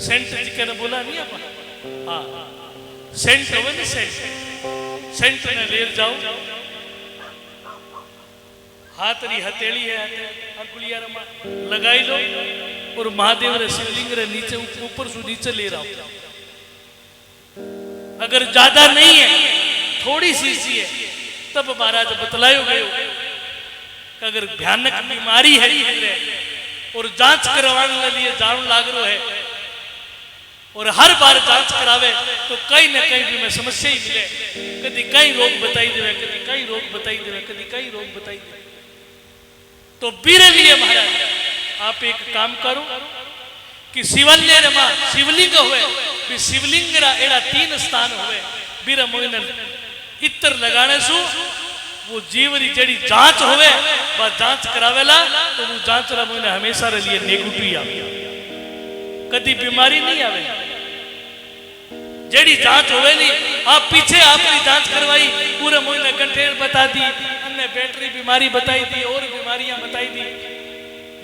सेंट जी ने बोला नहीं आप हाँ सेंट होवे न सेंट ने ले जाओ हाथ री हथेली है अंगुलिया रमा लगाई लो और महादेव रे शिवलिंग रे नीचे ऊपर से नीचे ले रहा हूं अगर ज्यादा नहीं है थोड़ी सी है तब महाराज बतलायो गयो कि अगर भयानक बीमारी है और जांच करवाने के लिए जान लाग रो है और हर बार जांच करावे तो कहीं ना कहीं भी में समस्या ही मिले कभी कई रोग बताई देवे कभी कई रोग बताई देवे कभी कई रोग बताई देवे तो बीरे लिए महाराज आप एक काम करो कि शिवल्य रमा शिवलिंग हुए भी शिवलिंग रा एड़ा 3 स्थान हुए बीरा मोइन इत्र लगाने सु वो जीव री जेड़ी जांच होवे बा जांच करावेला तो वो जांच रा मोइन हमेशा रे लिए नेगेटिव आवे कदी बीमारी नहीं आवे जेड़ी जांच होवे नी आप पीछे आपकी जांच करवाई पूरे मोइन कंटेन बता दी अन्य बैटरी बीमारी बताई दी और बीमारियां बताई दी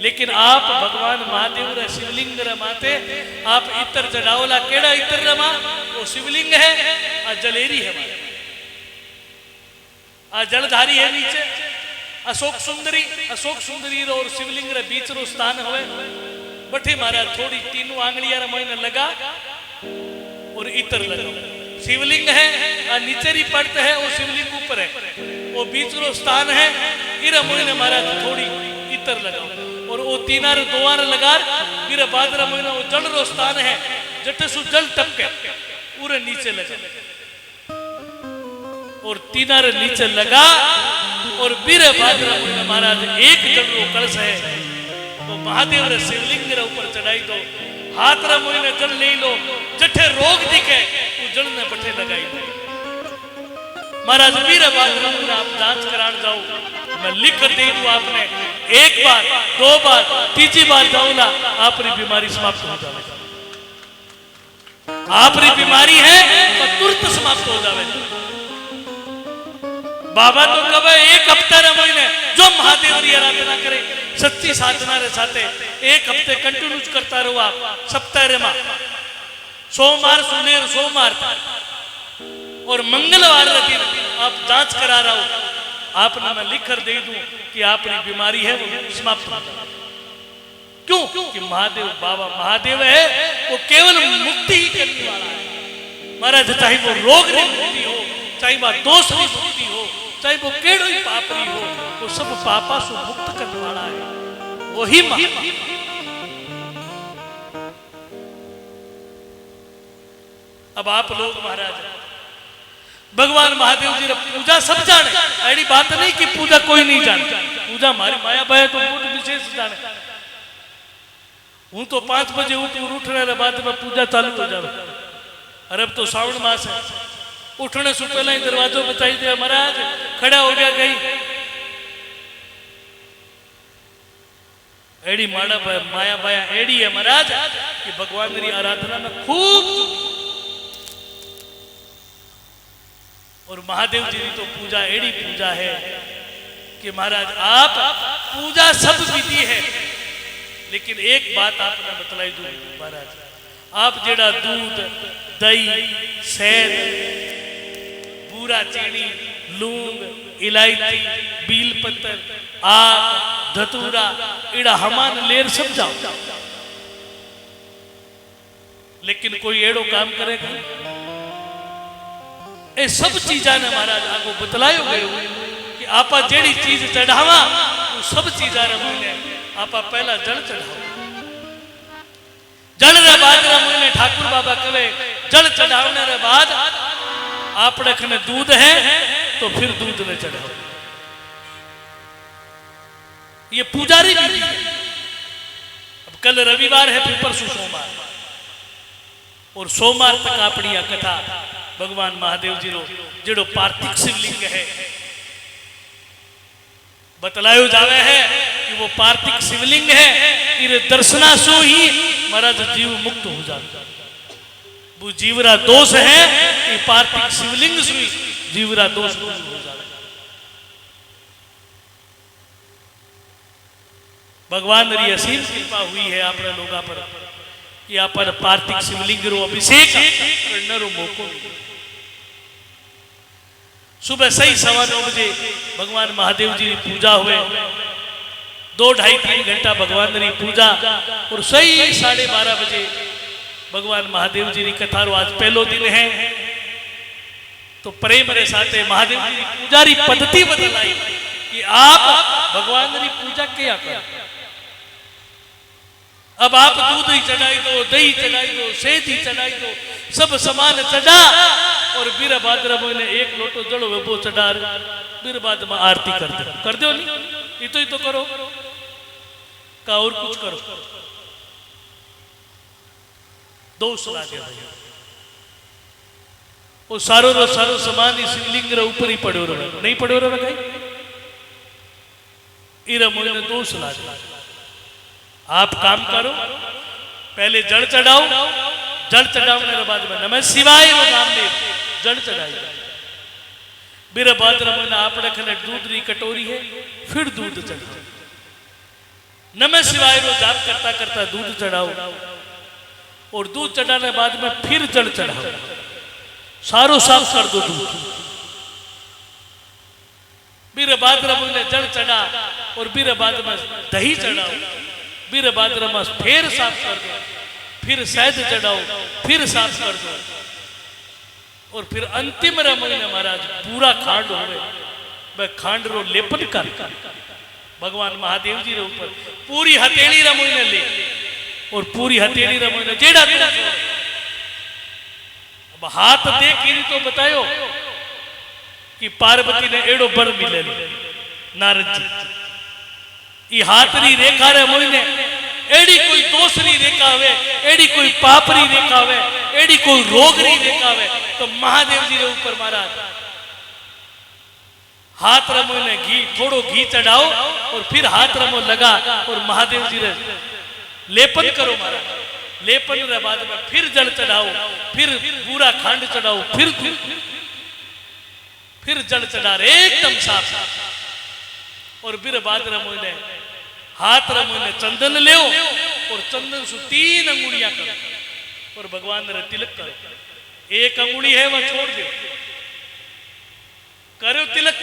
लेकिन आप भगवान महादेव रे शिवलिंग रे माते आप इत्र चढ़ाओला केड़ा इत्र रमा वो शिवलिंग है आ जलेरी है आ जलधारी है नीचे अशोक सुंदरी रो और शिवलिंग रे बीच रो स्थान होवे बठे महाराज थोड़ी तीनों आंगलियां रे महीने लगा और इत्र लगाओ शिवलिंग है आ नीचे री पड़त है वो शिवलिंग ऊपर है वो बीच रो स्थान है इरा महीने महाराज थोड़ी इत्र लगाओ और वो तीनार दोवार लगा फिर बादरा महीना वो जल रो स्थान है जटे सु जल टपके पूरे नीचे लगा और तीनार नीचे लगा और बीर बादरा महीना महाराज एक जल रो कलश है वो महादेव रे शिवलिंग रे ऊपर चढ़ाई दो हाथ रे महीने जल ले लो जठे रोग दिखे वो जल ने बठे लगाई दो महाराज बीर बादरा महीना आप जांच कराने जाओ मैं लिख कर दे दूं आपने एक बार 2 बार 3 बार जाऊंगा आपकी बीमारी समाप्त हो जाएगी आपकी बीमारी है तो तुरंत समाप्त हो जाएगी बाबा तो कब एक हफ्ता रे महीने जो महादेव की आराधना करे सच्ची साधना रे साथे एक हफ्ते कंटिन्यू करता रहो आप सप्ताह रे मां सोमवार सुनेर सोमवार और मंगलवार दिन आप जांच करा रहा हो आपने मैं लिख कर दे दूं कि आपकी बीमारी है वो समाप्त हो जाए क्यों कि महादेव बाबा महादेव है वो केवल मुक्ति ही करने वाला है महाराज चाहे वो रोग की मुक्ति हो चाहे वो दोष की मुक्ति हो चाहे वो केड़ो ही पापरी हो वो सब पापा से मुक्त करने वाला है वही अब आप लोग महाराज भगवान महादेव जी पूजा सब जाने ऐसी बात नहीं कि पूजा कोई नहीं जाने पूजा हमारी माया बाया तो बहुत विशेष जाने हूं तो 5 बजे उठने के बाद में पूजा चालू हो जाए अरे अब तो श्रावण मास है उठने से पहले ही दरवाजों बताई दे महाराज खड़ा हो गया कहीं एड़ी माया बाया एड़ी है महाराज कि भगवान की आराधना में खूब और महादेव जी की तो पूजा एड़ी पूजा है कि महाराज आप पूजा सब विधि है लेकिन एक बात आपने बतलाई दूं महाराज आप जेड़ा दूध दही शहद बूरा चीनी लूंग इलायची बील पत्तर आक धतूरा इड़ा हमान लेर सब जाओ लेकिन कोई एड़ो काम करेगा ए सब चीजा ने महाराज आगो बतलायो गयो कि आपा जेड़ी चीज चढ़ावा वो सब चीजा रे महीने आपा पहला जल चढ़ाओ जल रे बाद मुझे ठाकुर बाबा कहे जल चढ़ाने रे बाद आप रखने दूध है तो फिर दूध ने चढ़ाओ। ये पुजारी विधि है। अब कल रविवार है, फिर परसों सोमवार, और सोमवार तक अपनी आ कथा भगवान महादेव जी रो जेड़ो पार्थिव शिवलिंग है बतलायो जावे है कि वो पार्थिव शिवलिंग है। इरे दर्शना सो ही महाराज जीव मुक्त हो जाता। वो जीवरा दोष है कि पार्थिव शिवलिंग सुई जीवरा दोष दूर हो जाता। भगवान री असीम कृपा हुई है अपने लोगा पर कि अपन पार्थिव शिवलिंग रो अभिषेक करने रो मौको मिले। सुबह सही 9:15 बजे भगवान महादेव जी की पूजा हुए, 2-2.5-3 घंटा भगवान री पूजा, और सही 12:30 बजे भगवान महादेव जी की कथा रो आज पहलो दिन है। तो प्रेम रे साथे महादेव जी की पूजा री पद्धति बदलाई कि आप भगवान री पूजा क्या कर। अब आप दूध ही चढ़ाई दो, दही चढ़ाई दो, सेठ ही चढ़ाई दो, सब सामान चढ़ा, और बीर बादरा ने 1 लोटो जड़ो वो चढ़ा, बीर बाद में आरती कर दो नहीं, ये तो करो का और कुछ करो। दोष लागे भाई वो सारो रो सारो सामान इस शिवलिंग रे ऊपर ही पड़ो रहे, नहीं पड़ो रहे कहीं इरा मोने दोष लागे। आप काम करो, पहले जल चढ़ाओ, जल चढ़ाने के बाद में नमः शिवाय रो नाम ले जल चढ़ाई। मेरे बाद में आप रखने दूध री कटोरी है, फिर दूध चढ़ाओ, नमः शिवाय रो जाप करता करता दूध चढ़ाओ, और दूध चढ़ाने के बाद में फिर जल चढ़ाओ, सारो साफ कर दो दूध। मेरे बाद में जल चढ़ा और मेरे बाद में दही चढ़ाओ, फिर बादरमा फिर साफ कर दो, फिर शहद चढ़ाओ, फिर साफ कर दो, और फिर अंतिम महीने महाराज पूरा खांड हो वह खांड रो लेपन कर भगवान महादेव जी रे ऊपर पूरी हथेली रमोने ले, और पूरी हथेली रमोने जेड़ा अब हाथ देख ही तो बतायो कि पार्वती ने एड़ो बर मिले नारद जी ई हाथरी रेखा रे मोइने एड़ी कोई दोषरी रेखा हुए, एड़ी कोई पापरी रेखा हुए, एड़ी कोई रोगरी रेखा हुए, तो महादेव जी के ऊपर महाराज हाथ रमो ने घी थोड़ो घी चढ़ाओ, और फिर हाथ रमो लगा और महादेव जी रे लेपन करो महाराज। लेपन रे बाद में फिर जल चढ़ाओ, फिर पूरा खांड चढ़ाओ, फिर जल चढ़ा एकदम साफ। और फिर बाद रमोने हाथ रमोने चंदन ले, और चंदन से 3 अंगुलियां करो, और भगवान रे तिलक करो। 1 अंगुली है वह छोड़ दो, करो तिलक,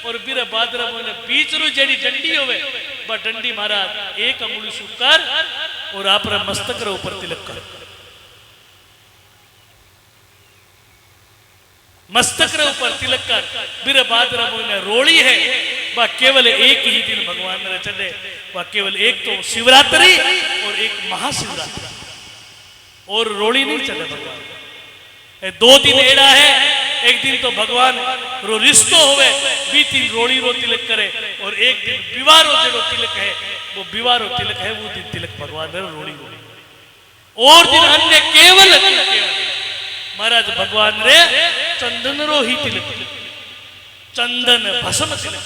और फिर बाद रमोने बीच रो जेडी डंडी होवे बा डंडी महाराज 1 अंगुली से कर, और आप रे मस्तक रे ऊपर तिलक करो। मस्तक रे ऊपर तिलक कर, फिर बाद रमोने रोड़ी है वह केवल 1 ही दिन भगवान ने चढ़े, वह केवल 1 तो शिवरात्रि और 1 महाशिवरात्रि, और रोड़ी नहीं चढ़े भगवान। 2 दिन एड़ा है, 1 दिन तो भगवान रो रिश्तो होवे, 20 दिन रोड़ी रो तिलक करे, और 1 दिन विवाह रो जो तिलक है वो विवाह रो तिलक है, वो दिन तिलक भगवान रो रोड़ी हो। और दिन अन्य केवल महाराज भगवान रे चंदन रो ही तिलक, चंदन भस्म तिलक,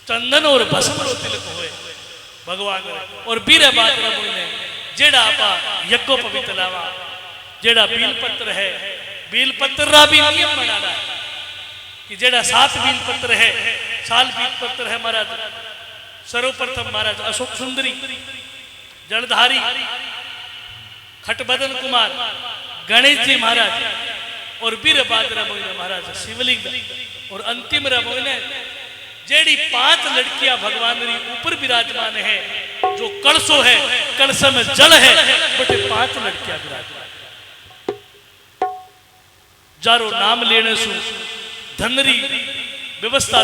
चंदन और भस्म रो तिलक होए भगवान रे। और बीरे बाद ने जेड़ा आपा यज्ञो पवित्र लावा, जेड़ा बील पत्र है, बील पत्र रा भी नियम बनाना है कि जेड़ा 7 बील पत्र है, साल बील पत्र है महाराज। सर्वप्रथम महाराज अशोक सुंदरी, जलधारी, खटबदन कुमार, गणेश जी महाराज, और बीर बाद महाराज शिवलिंग, और अंतिम रमोने जेड़ी 5 लड़कियां भगवान री ऊपर विराजमान है, जो कलशो है, कलश में जल है, बटे 5 लड़कियां विराजमान। जारो नाम लेने सु धनरी व्यवस्था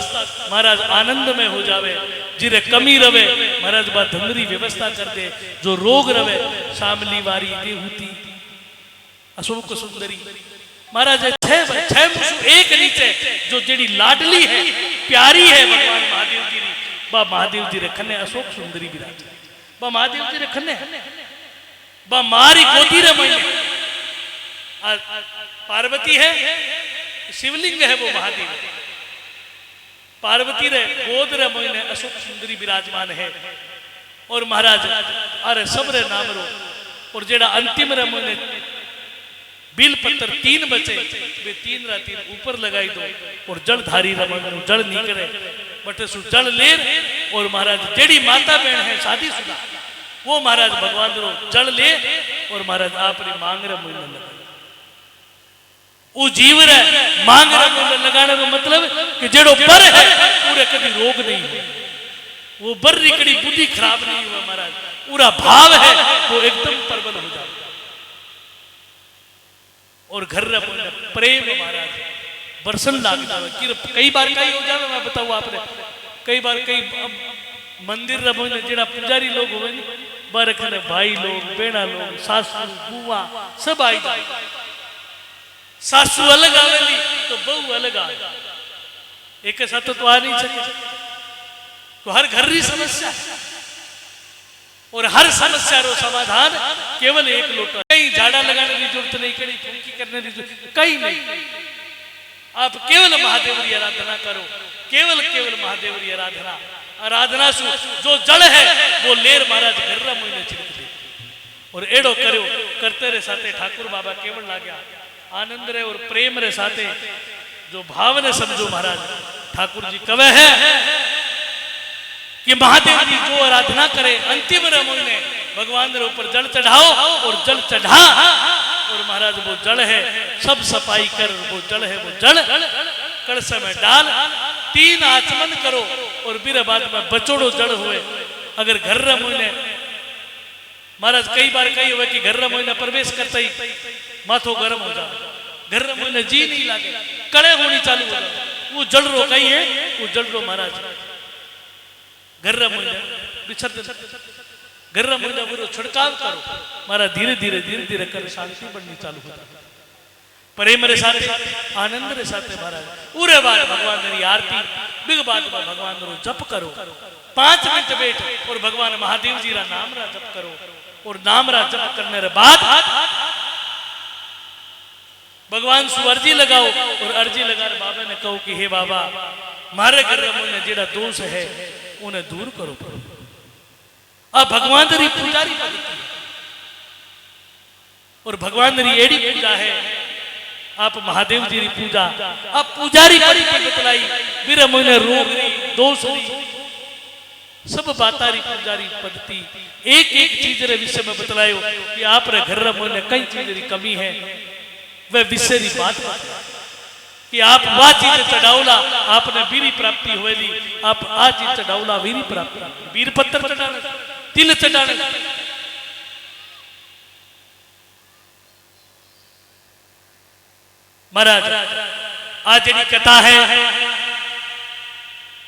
महाराज आनंद में हो जावे, जिरे कमी रवे महाराज बा धंधरी व्यवस्था कर दे, जो रोग रवे शामली वारी देहूती अशोक सुंदरी महाराज छह मुसु एक नीचे जो जेड़ी लाडली है प्यारी है भगवान महादेव जी री, बा महादेव जी रखने अशोक सुंदरी विराज, बा महादेव जी रखने बा मारी गोदी रे महीने पार्वती है, शिवलिंग है वो महादेव, पार्वती रे गोद रे महीने अशोक सुंदरी विराजमान है। और महाराज अरे सब रे नाम रो, और जेड़ा अंतिम रे महीने बिल पत्थर 3 बचे वे 3 राती ऊपर लगाई दो, और जलधारी रमन जल निकले बटे सु जल लेर, और महाराज जेड़ी माता बहन है शादीशुदा वो महाराज भगवान रो जल ले, और महाराज आपरी मांग रे मूल्य लगा, वो जीव रे मांग रे मूल्य लगाने का मतलब कि जेड़ो बर है पूरे कभी रोग नहीं हो, वो बर रिकड़ी बुद्धि खराब नहीं हुआ महाराज, पूरा भाव है वो एकदम प्रबल हो जाए। और घर रे प्रेम महाराज बरसन लाग जावे, कई बार कई हो जावे, मैं बताऊं आपने कई बार कई मंदिर रे जेड़ा पुजारी लोग होवे नी बरखने भाई लोग बेड़ा लोग सासू बुआ सब आई जाए, सासू अलग आवेली तो बहू अलग आ, एक साथ तो आ नहीं सके, तो हर घर की समस्या, और हर समस्या रो समाधान केवल एक लोटा, कहीं झाड़ा लगाने की जरूरत नहीं, कहीं फूंकी करने की जरूरत कहीं नहीं, आप केवल महादेव की आराधना करो, केवल केवल महादेव की आराधना, आराधना सु जो जड़ है वो लेर महाराज घर रा मुझे छिड़क दे, और एड़ो करो करते रे साथे ठाकुर बाबा केवल ला गया आनंद रे और प्रेम रे साथे जो भाव ने समझो महाराज ठाकुर जी कवे है कि महादेव जी जो आराधना करे अंतिम रे मुझे भगवान रे ऊपर जल चढ़ाओ, और जल चढ़ा, और महाराज वो जल है सब सफाई कर, वो जल है वो जल कलश में डाल, 3 आचमन करो, और फिर बाद में बचोड़ो जड़ हुए, अगर घर रे मुझे महाराज कई बार कही हुए कि घर रे मुझे प्रवेश करते ही माथो गर्म हो जाए, घर रे मुझे जी नहीं लागे, कड़े होनी चालू हो जाए, वो जल रो कहीं है वो जल रो महाराज घर रे मुझे विसर्जन, घर रे मुझे वो छिड़काव करो महाराज, धीरे धीरे धीरे धीरे कर शांति बढ़नी चालू हो जाए, प्रेम रे साथे आनंद रे साथे महाराज पूरे बाद भगवान मेरी आरती बिग बाद में भगवान रो जप करो, 5 मिनट बैठ और भगवान महादेव जी रा नाम रा जप करो, और नाम रा जप करने रे बाद भगवान सु अर्जी लगाओ, और अर्जी लगाकर बाबा ने कहो कि हे बाबा मारे घर में जेड़ा दोष है उन्हें दूर करो, अब भगवान तेरी पुजारी भक्ति है, और भगवान तेरी एड़ी पूजा है, आप महादेव जी की पूजा आप पुजारी बड़ी बतलाई, मेरे मुझे रोग दोष सब बातारी पुजारी पद्धति एक एक चीज रे विषय में बतलायो कि आप रे घर में कई चीज की कमी है, वह विषय की बात कि आप वह चीज चढ़ावला आपने वीरी प्राप्ति हुएली, आप आ चीज चढ़ावला वीरी प्राप्ति, वीर पत्थर चढ़ाने तिल चढ़ाने, महाराज आज जी कथा है,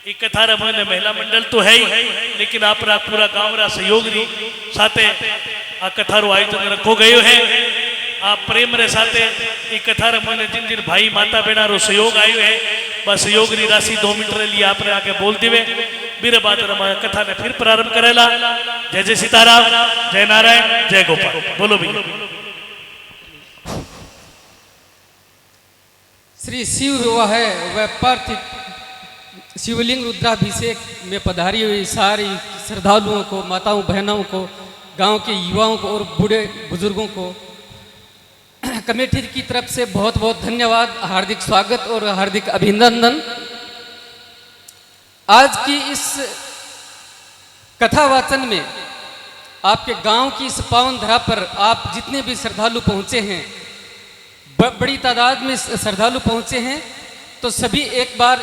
ये कथा रमन महिला मंडल तो है ही, लेकिन आप पूरा गांव रा सहयोग री साथे आ कथा रो आयोजन रखो गयो है, आप प्रेम रे साथे ये कथा रमन जिन जिन भाई माता बहना रो सहयोग आयो है, बस सहयोग री राशि 2 मिनट रे लिए आप आके बोल दिवे, बीर बात रमा कथा ने फिर प्रारंभ करेला। जय जय सीताराम, जय नारायण, जय गोपाल, बोलो भी। श्री शिव रोह है वह पार्थिव शिवलिंग रुद्राभिषेक में पधारी हुई सारी श्रद्धालुओं को, माताओं बहनों को, गांव के युवाओं को और बूढ़े बुजुर्गों को कमेटी की तरफ से बहुत बहुत धन्यवाद, हार्दिक स्वागत और हार्दिक अभिनंदन। आज की इस कथा वाचन में आपके गांव की इस पावन धरा पर आप जितने भी श्रद्धालु पहुंचे हैं, बड़ी तादाद में श्रद्धालु पहुंचे हैं, तो सभी एक बार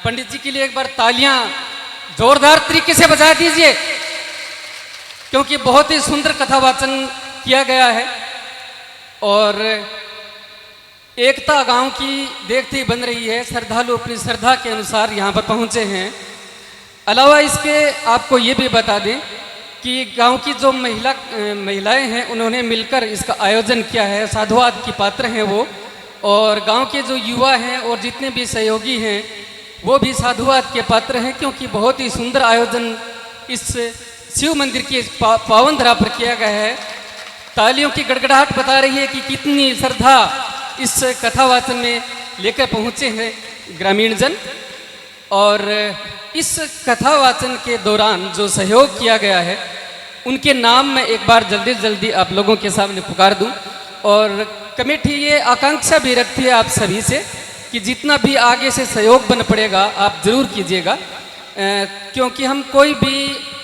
पंडित जी के लिए एक बार तालियां जोरदार तरीके से बजा दीजिए, क्योंकि बहुत ही सुंदर कथा वाचन किया गया है। और एकता गांव की देखते ही बन रही है। श्रद्धालु अपनी श्रद्धा के अनुसार यहाँ पर पहुँचे हैं। अलावा इसके आपको ये भी बता दें कि गांव की जो महिलाएं हैं उन्होंने मिलकर इसका आयोजन किया है। साधुवाद की पात्र हैं वो, और गांव के जो युवा हैं और जितने भी सहयोगी हैं वो भी साधुवाद के पात्र हैं, क्योंकि बहुत ही सुंदर आयोजन इस शिव मंदिर की पावन धरा पर किया गया है। तालियों की गड़गड़ाहट बता रही है कि कितनी श्रद्धा इस कथावाचन में लेकर पहुँचे हैं ग्रामीण जन। और इस कथावाचन के दौरान जो सहयोग किया गया है उनके नाम मैं एक बार जल्दी जल्दी आप लोगों के सामने पुकार दूं। और कमेटी ये आकांक्षा भी रखती है आप सभी से कि जितना भी आगे से सहयोग बन पड़ेगा आप जरूर कीजिएगा, क्योंकि हम कोई भी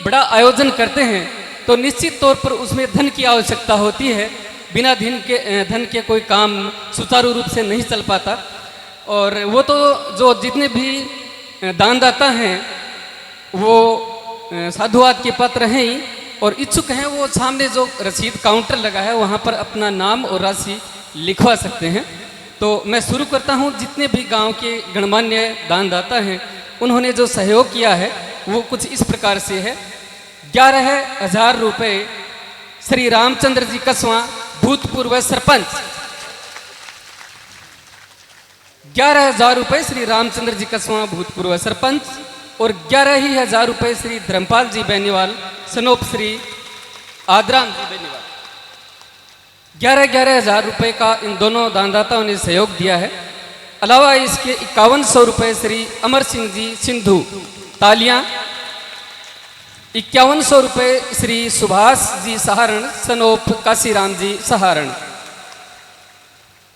बड़ा आयोजन करते हैं तो निश्चित तौर पर उसमें धन की आवश्यकता होती है। बिना धन के कोई काम सुचारू रूप से नहीं चल पाता। और वो तो जो जितने भी दानदाता हैं वो साधुवाद के पात्र हैं ही, और इच्छुक हैं वो सामने जो रसीद काउंटर लगा है वहाँ पर अपना नाम और राशि लिखवा सकते हैं। तो मैं शुरू करता हूँ। जितने भी गांव के गणमान्य दानदाता हैं उन्होंने जो सहयोग किया है वो कुछ इस प्रकार से है। 11,000 रुपये श्री रामचंद्र जी कसवा, भूतपूर्व सरपंच। 11,000 रुपये श्री रामचंद्र जी कसवा, भूतपूर्व सरपंच। और 11,000 रुपये श्री धर्मपाल जी बेनीवाल, सनोप श्री आदराम जी बेनीवाल। 11,000 रुपये का इन दोनों दानदाताओं ने सहयोग दिया है। अलावा इसके 5100 रुपये श्री अमर सिंह जी सिंधु, तालियां। 5100 रुपये श्री सुभाष जी सहारण, सनोप काशीराम जी सहारण।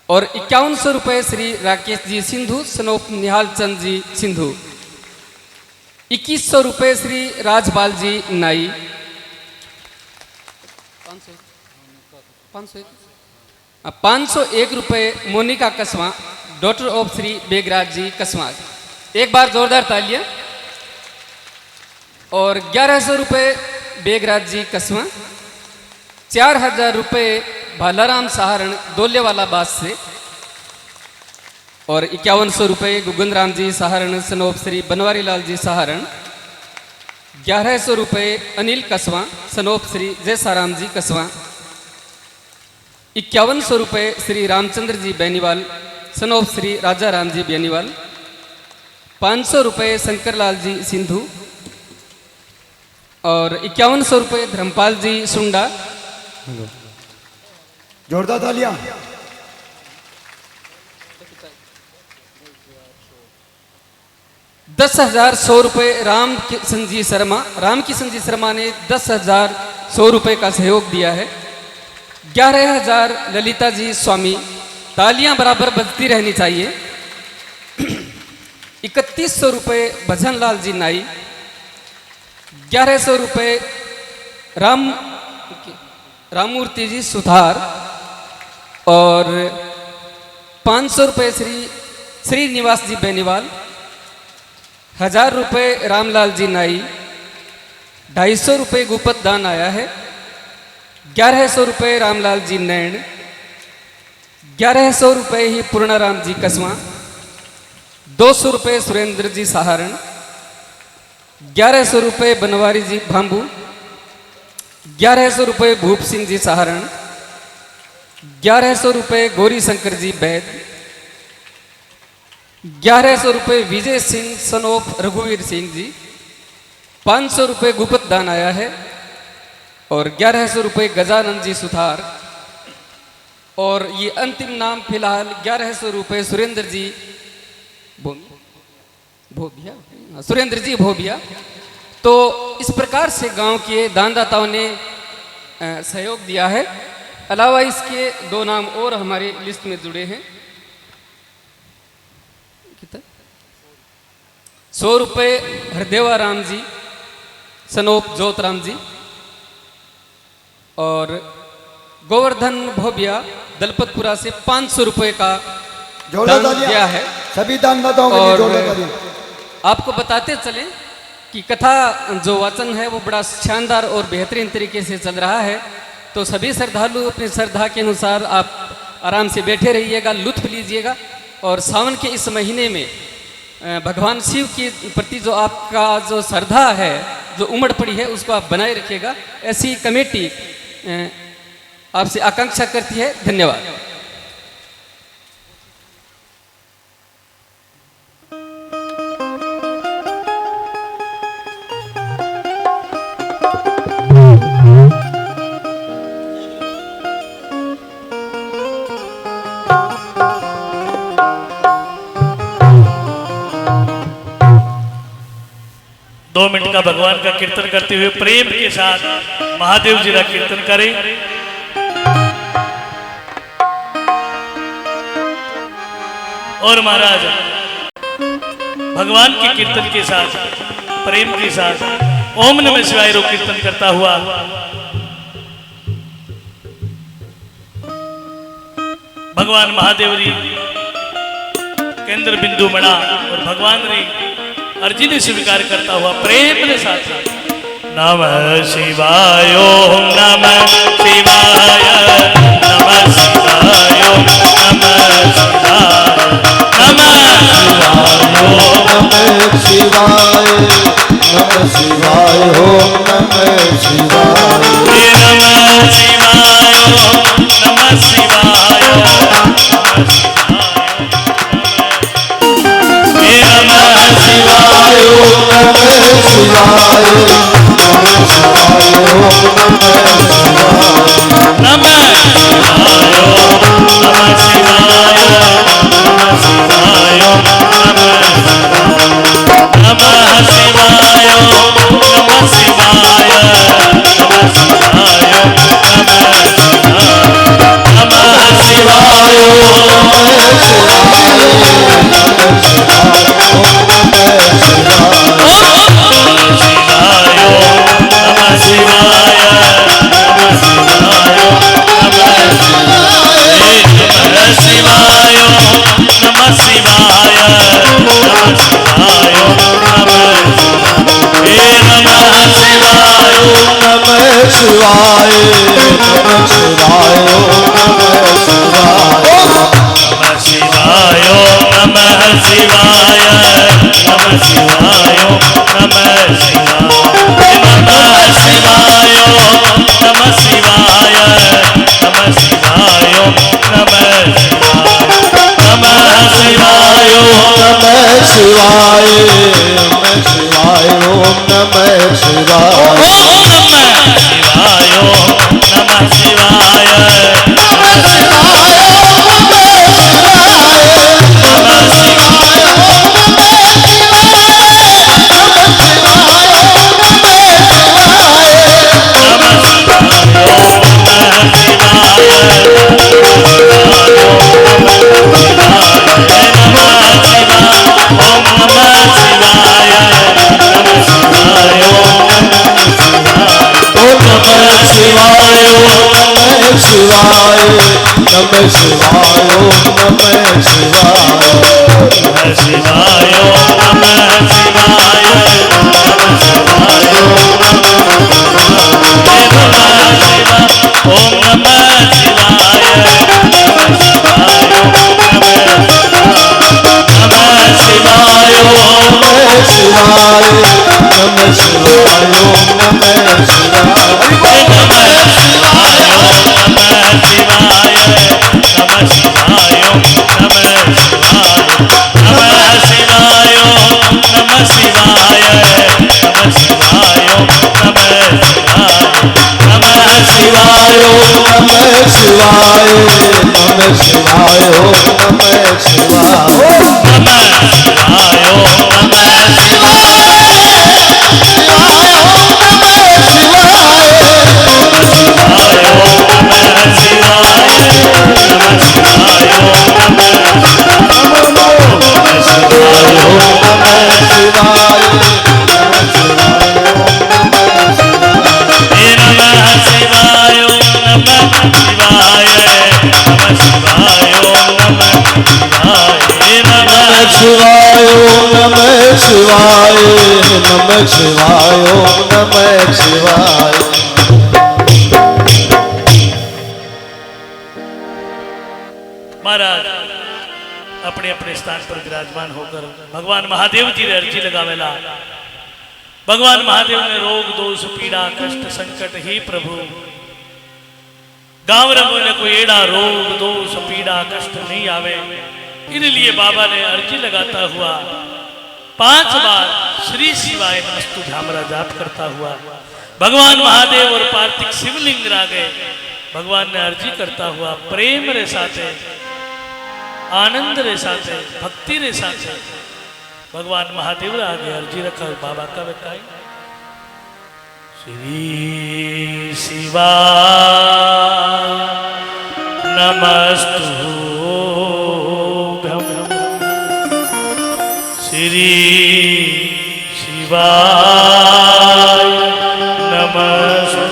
और 5100 रुपये श्री राकेश जी सिंधु, सनोप निहाल चंद जी सिंधु। 2100 रुपये श्री राजपाल जी नाई। 501 रुपये मोनिका कसवा, डॉटर ऑफ श्री बेगराज जी कसवा। एक बार जोरदार तालियां। और 1100 रुपये बेगराज जी कसवा। 4000 रुपये भालाराम सहारण, दोलेवाला बास से। और 5100 रुपये गुगन राम जी सहारण, सनोप श्री बनवारी लाल जी सहारण। 1100 रुपये अनिल कसवा, सनोप श्री जयसाराम जी कसवा। 5100 रुपये श्री रामचंद्र जी बेनीवाल, सनोप श्री राजा राम जी बेनीवाल। 500 रुपये शंकरलाल जी सिंधु। और 5100 रुपये धर्मपाल जी सुंडा। जोरदार तालियां। 10,100 रुपये राम किशन जी शर्मा। राम किशन जी शर्मा ने 10,100 रुपये का सहयोग दिया है। 11,000 ललिता जी स्वामी, तालियां बराबर बजती रहनी चाहिए। 3100 रुपये भजन लाल जी नाई। 1100 रुपये राममूर्ति जी सुधार। और 500 रुपये श्री निवास जी बेनीवाल। 1000 रुपये रामलाल जी नाई। 250 रुपये गुपत दान आया है। 1100 रुपये रामलाल जी नैन। 1100 रुपये ही पूर्णाराम जी कसवा। 200 रुपये सुरेंद्र जी सहारण। 1100 रुपये बनवारी जी भांबू। 1100 रुपये भूप सिंह जी सहारण। 1100 रुपये गौरी शंकर जी बैद। 1100 रुपये विजय सिंह सनोप रघुवीर सिंह जी। 500 रुपये गुप्त दान आया है। और 1100 रुपये गजानंद जी सुथार। और ये अंतिम नाम फिलहाल 1100 रुपये सुरेंद्र जी भोबिया, सुरेंद्र जी भोबिया। तो इस प्रकार से गांव के दानदाताओं ने सहयोग दिया है। अलावा इसके 2 नाम और हमारे लिस्ट में जुड़े हैं। 100 रुपये हरदेवा राम जी, सनोप ज्योतराम जी। और गोवर्धन भोबिया दलपतपुरा से 500 रुपये का दान दिया है। सभी दानदाताओं के लिए जोरदार तालियां। आपको बताते चलें कि कथा जो वाचन है वो बड़ा शानदार और बेहतरीन तरीके से चल रहा है। तो सभी श्रद्धालु अपनी श्रद्धा के अनुसार आप आराम से बैठे रहिएगा, लुत्फ लीजिएगा। और सावन के इस महीने में भगवान शिव के प्रति जो आपका जो श्रद्धा है, जो उमड़ पड़ी है, उसको आप बनाए रखिएगा। ऐसी कमेटी आपसे आकांक्षा करती है। धन्यवाद। दो मिनट का भगवान का कीर्तन करते हुए प्रेम के साथ महादेव जी का कीर्तन करें। और महाराज भगवान के कीर्तन के साथ प्रेम के साथ ओम नमः शिवाय रो कीर्तन करता हुआ भगवान महादेव जी केंद्र बिंदु मणा और भगवान री अर्जी ने स्वीकार करता हुआ प्रेम के साथ नमः शिवाय ओम नमः शिवाय नमः शिवाय नमः शिवाय नमः शिवाय नमः शिवाय ओम नमः शिवाय नमः शिवाय नमः शिवाय शिवाय ओम नमः शिवाय नमः शिवाय ओम नमः शिवाय नमः शिवाय नमः शिवाय नमः शिवाय नमः शिवाय नमः शिवाय नमः शिवाय नमः शिवाय शिवाय नमः शिवाय नमः शिवाय नमः शिवाय नमः शिवाय नमः शिवाय नमः शिवाय नमः शिवाय नमः शिवाय नमः शिवाय नमः शिवाय नमः शिवाय ओम नमः शिवाय नमः शिवाय शिवाय नमः शिवाय ओम नमः शिवाय नमः शिवाय नमः शिवाय नमः शिवाय ओम नमः शिवाय नमः शिवाय नमः शिवाय नमः शिवाय नमः शिवाय ओम नमः शिवाय शिवाय नमः शिवाय ओम नमः शिवाय शिवाय ओम नमः शिवाय नमः शिवाय ओम नमः शिवाय अपने अपने स्थान पर विराजमान होकर भगवान महादेव जी ने अर्जी लगावेला। भगवान महादेव ने रोग दोष पीड़ा कष्ट संकट ही प्रभु गांव रे मोने कोई एड़ा रोग दोष पीड़ा कष्ट नहीं आवे। इसलिए बाबा ने अर्जी लगाता हुआ 5 बार श्री शिवाय नमस्तु झामरा जाप करता हुआ भगवान महादेव और पार्थिक शिवलिंग रा गए। भगवान ने अर्जी करता हुआ प्रेम रे साथे आनंद रे साथे भक्ति रे साथे भगवान महादेव रे आगे अर्जी रखा। बाबा का बेकाई श्री शिवा नमस्तु श्री शिवा नमस्तु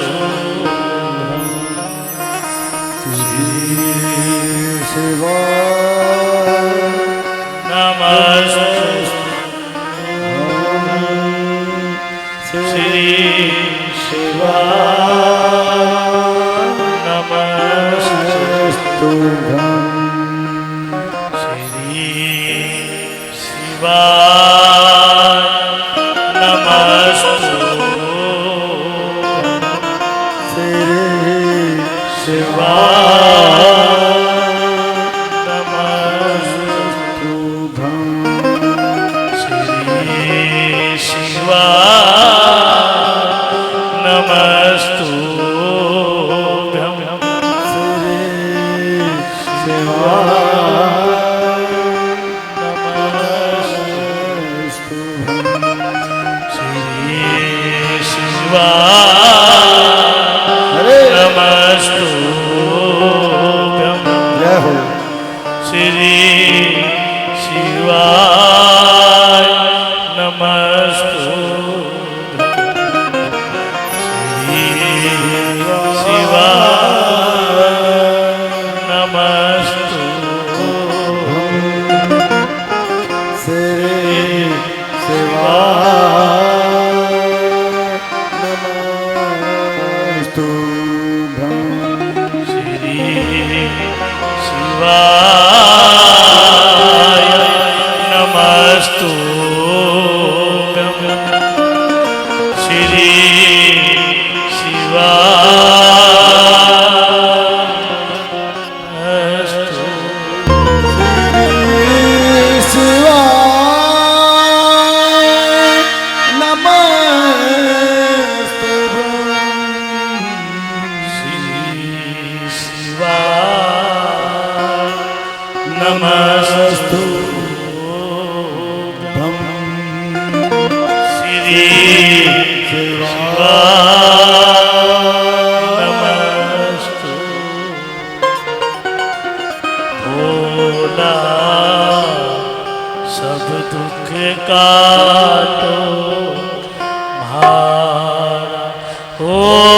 ओ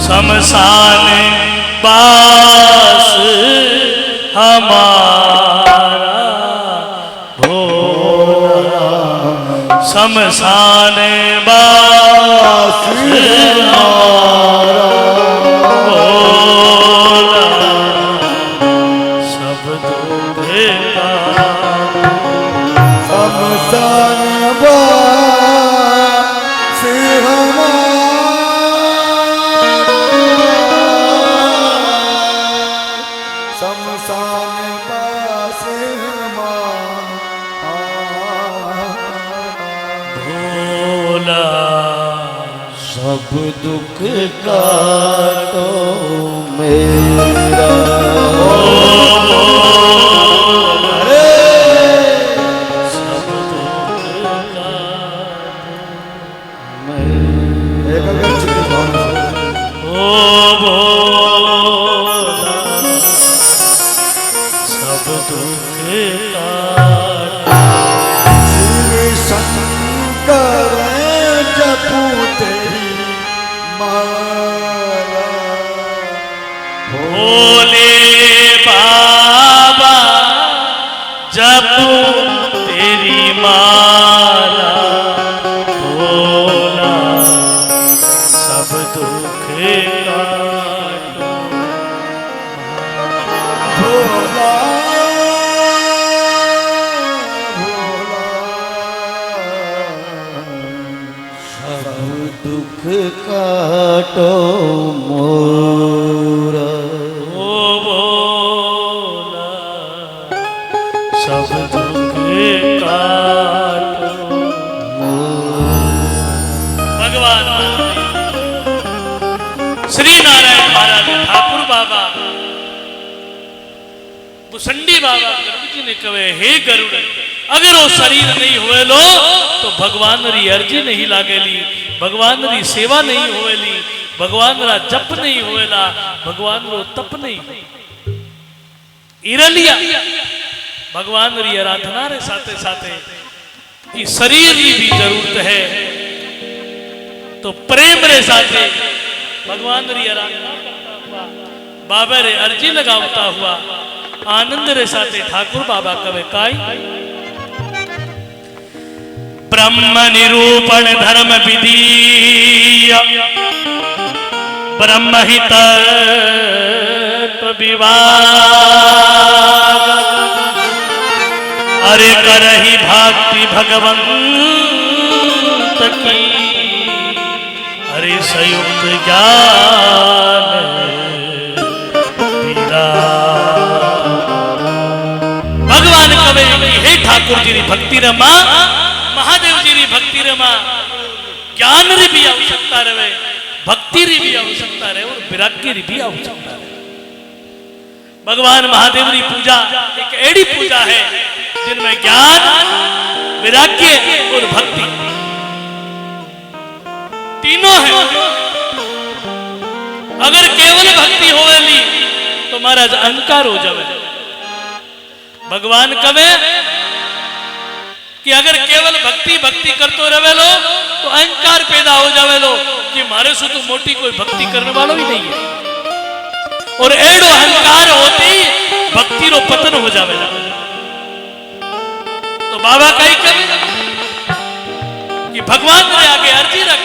शमशान बास हमारा भोला, शमशान बास हमारा भोला, सब दुख का शमशान बास हमारा, शमशान बास हमारा भोला, सब दुख काटो मेरा। सब दुख का एकाग्र चित्त भावना से। ओ भोला, सब दुख काटा। शिव शंकर जपू तेरी माला, भोले बाबा जपू तेरी माला, भोला, सब दुख काटो। भोला सब दुख काटो मोरा। ओ भोला, सब दुख काटो। भगवान श्री नारायण महाराज ठाकुर बाबा बुसंडी बाबा गरुड़ जी ने कहे, हे गरुड़, अगर वो शरीर नहीं हुए लो तो भगवान री अर्जी नहीं लागेली, भगवान री सेवा नहीं होवेली, भगवान रा जप नहीं होवेला, भगवान रो तप नहीं इरलिया, भगवान री आराधना रे साथे साथे ई शरीर की भी जरूरत है। तो प्रेम रे साथे भगवान री आराधना करता हुआ, बाबा रे अर्जी लगावता हुआ, आनंद रे साथे ठाकुर बाबा कवे काई, ब्रह्म निरूपण धर्म विधि ब्रह्म हित विवाद, अरे करहि भक्ति भगवंत की, अरे संयुक्त ज्ञान पीरा। भगवान कवे हे ठाकुर जी री भक्ति रमा, महादेव जी री भक्ति रमा, ज्ञान री भी आवश्यकता रहे, भक्ति री भी आवश्यकता रहे और विराग्य री भी आवश्यकता रहे। भगवान महादेव री पूजा एक ऐडी पूजा है जिनमें ज्ञान, विराग्य और भक्ति तीनों है। अगर केवल भक्ति होवेली तो महाराज अहंकार हो जावे। भगवान कवे कि अगर केवल भक्ति भक्ति करतो रहे लो तो अहंकार पैदा हो जावे लो कि मारे से तो मोटी कोई भक्ति करने वालों ही नहीं है, और एडो अहंकार होते ही भक्ति रो पतन हो जावे। तो बाबा कही कभी कि भगवान ने आगे अर्जी रख,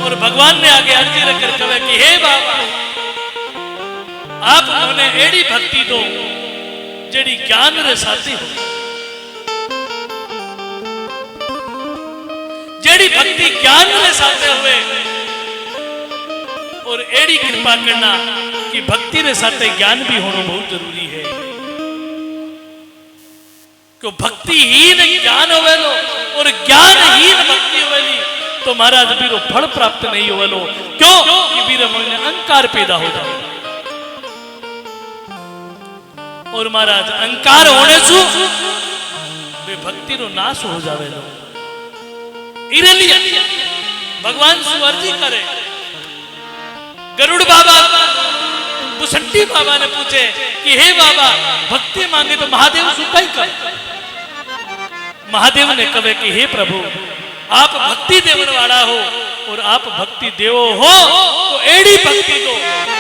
और भगवान ने आगे अर्जी रखकर कहे कि हे बाबा, आप उन्होंने एडी भक्ति दो जेडी ज्ञान रे साथी हो, जेडी भक्ति ज्ञान रे साथे हुए, और एडी कृपा करना कि भक्ति रे साथे ज्ञान भी होना बहुत जरूरी है। क्यों भक्तिहीन ज्ञान होवेलो और ज्ञानहीन भक्ति होवेली तो महाराज बीरो फल प्राप्त नहीं होवेलो। क्यों कि बीरे मन में अहंकार पैदा हो जाए, और महाराज अहंकार होने से वे भक्ति रो नाश हो जावेलो। इरलिया भगवान सुअर्जी करे, गरुड़ बाबा बुसंडी बाबा ने पूछे कि हे बाबा, भक्ति मांगे तो महादेव सुखाई कर। महादेव ने कहे कि हे प्रभु आप भक्ति देवन वाला हो और आप भक्ति देवो हो तो एड़ी भक्ति दो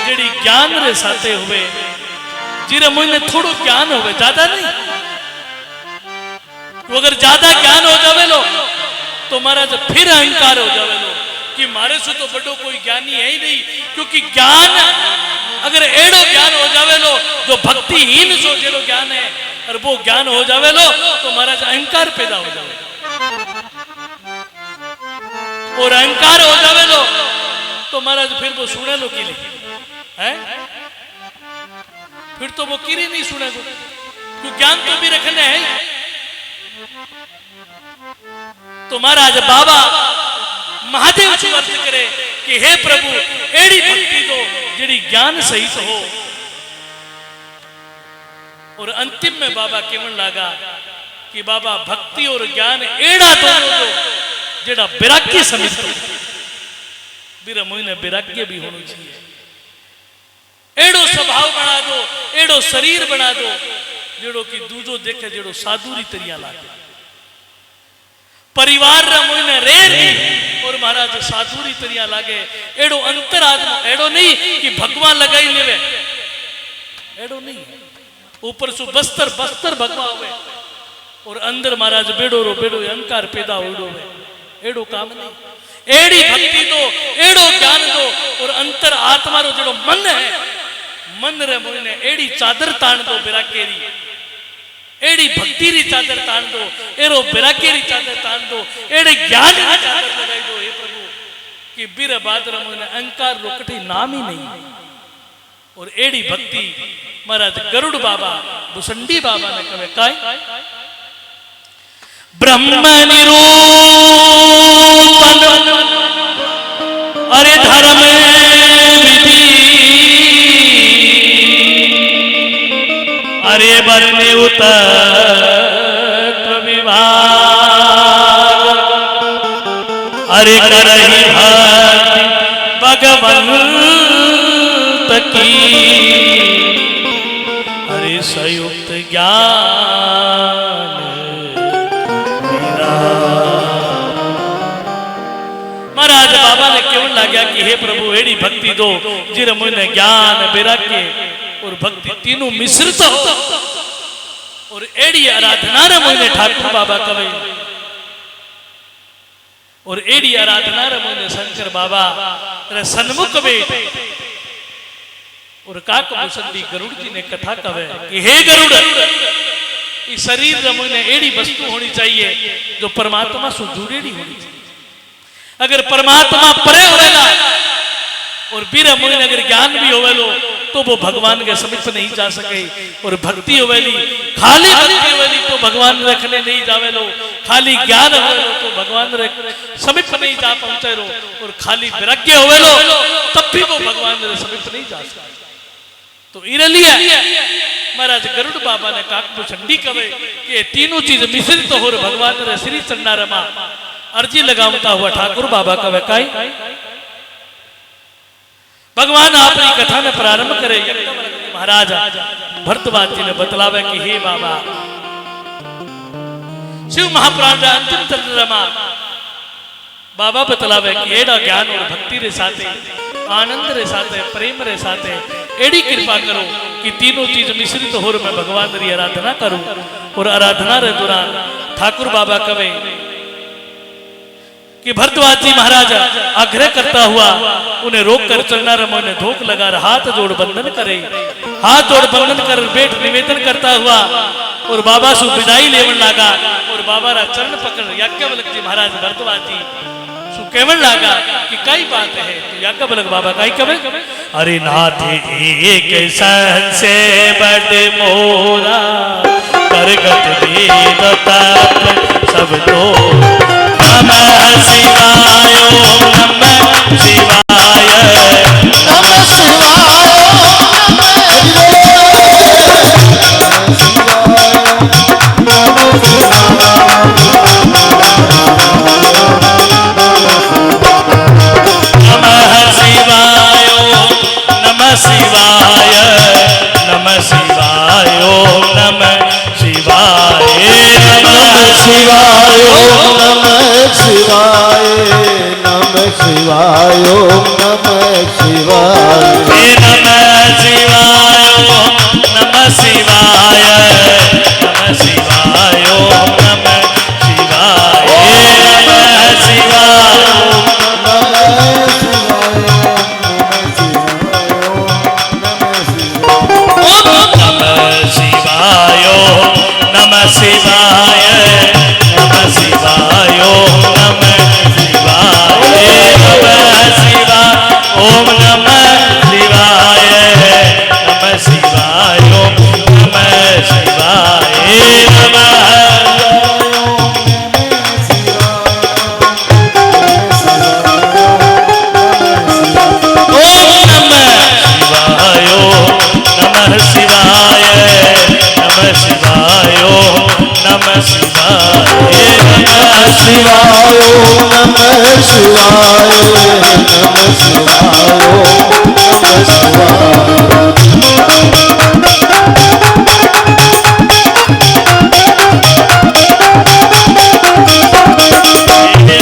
जेड़ी ज्ञान रे साथे हुए जिरे मुझे थोड़ो ज्ञान होवे ज्यादा नहीं। तो अगर ज्यादा ज्ञान हो जावे लो तो महाराज फिर अहंकार हो जावे लो कि मारे से तो बड़ो कोई ज्ञानी है ही नहीं, क्योंकि ज्ञान अगर एड़ो ज्ञान हो जावे लो जो भक्तिहीन सो जेड़ो ज्ञान है और वो ज्ञान हो जावे लो तो महाराज अहंकार पैदा हो जावे और अहंकार हो जावे लो तो महाराज फिर वो सुने लो की है फिर तो वो किरी नहीं सुनेगो क्यों ज्ञान तो भी रखने है। तो महाराज बाबा महादेव जी अर्थ करे कि हे प्रभु एड़ी भक्ति दो जेड़ी ज्ञान सहित हो। और अंतिम में बाबा केवन लागा कि बाबा भक्ति और ज्ञान एड़ा दोनों दो जेड़ा वैराग्य समित बीरा मोहिने वैराग्य भी होना चाहिए। एड़ो स्वभाव बना दो एड़ो शरीर बना दो जेड़ो की दूजो देखे जेड़ो साधुरी तरिया लागे परिवार रा मोहिने रे और महाराज साधुरी तरिया लागे एड़ो अंतरात्मा एड़ो नहीं कि भगवान लगाई लेवे एड़ो नहीं ऊपर सु बस्तर बस्तर भगवा हुए और अंदर महाराज बेड़ो रो बेड़ो अहंकार पैदा हो एड़ो काम नहीं। एड़ी भक्ति दो एड़ो ज्ञान दो और अंतर आत्मा रो जेड़ो मन है मन रे मोहिने एड़ी चादर ताण दो विराग्यरी एड़ी भक्ति री चादर ताण दो एरो विराग्यरी चादर ताण दो एड़े ज्ञान री चादर लगाई दो हे प्रभु कि बीर बादर मोहिने अहंकार रो कठी नाम ही नहीं। और एड़ी भक्ति महाराज गरुड़ बाबा भुसंडी बाबा ने कहे काय ब्रह्म निरूपण अरे धर्म विधि अरे बरने उतत्व विभाग अरे करहि भक्ति भगवंत की अरे संयुक्त ज्ञान महाराज बाबा ने केवन लाग्या कि हे प्रभु एड़ी भक्ति दो जिर मुझे ज्ञान वैराग्य और भक्ति तीनों मिश्रित हो और एड़ी आराधना रे मुझे ठाकुर बाबा कवे और एड़ी आराधना रे मुझे शंकर बाबा रे सन्मुख वे और काक मुसंदी गरुड़ जी ने कथा कवे कि हे गरुड़ इस शरीर रे मुझे एड़ी वस्तु होनी चाहिए जो परमात्मा से जुड़ेड़ी होनी चाहिए। अगर परमात्मा परे होवेला और बीरा मुनि अगर ज्ञान भी होवेलो तो वो भगवान के समीप नहीं जा सके और भक्ति होवेली खाली भक्ति होवेली तो भगवान रखने नहीं जावेलो खाली ज्ञान होवेलो तो भगवान रे समीप नहीं जा पहुंचे रो और खाली वैराग्य होवेलो तब भी वो भगवान रे समीप नहीं जा सके। तो इरलिया महाराज गरुड़ बाबा ने काकू चंडी कवे कि तीनों चीज मिश्रित हो भगवान रे श्री चंडारमा अर्जी लगावता हुआ ठाकुर बाबा का वकाई भगवान अपनी कथा में प्रारंभ करे। महाराज भरद्वाज जी ने बतलावे कि हे बाबा शिव महापुराण रा अंतिम चंद्रमा बाबा बतलावे कि एड़ा ज्ञान और भक्ति रे साथे आनंद रे साथे प्रेम रे साथे एड़ी कृपा करो कि तीनों चीज मिश्रित हो मैं भगवान री आराधना करूं। और आराधना रे दौरान ठाकुर बाबा कवे कि भरद्वाज जी महाराज आग्रह करता हुआ उन्हें रोक कर चलना रमो ने धोख लगा हाथ जोड़ बंधन करे हाथ जोड़ बंधन कर बेट निवेदन करता हुआ और बाबा सु विदाई लेवन लागा और बाबा रा चरण पकड़ याज्ञवल्क जी महाराज भरद्वाज जी सु केवन लागा कि कई बात है। तो याज्ञवल्क बाबा कई कवे अरे नाथ एक सहन से बड़ मोरा करगत वेद तप सब तो नमः शिवाय नमः शिवाय नमः शिवाय नमः शिवाय नमः शिवाय नमः शिवाय नमः शिवाय शिवाय ओम नमः शिवाय नमः शिवाय ओम नमः शिवाय नमः शिवाय ओम नमः शिवाय नमः शिवाय नमः शिवाय नमः शिवाय ओम नमः शिवाय नमः शिवाय ओम नमः शिवाय नमः शिवाय ओम नमः शिवाय नमः नमः शिवाय नमः शिवाय ओम नमः शिवाय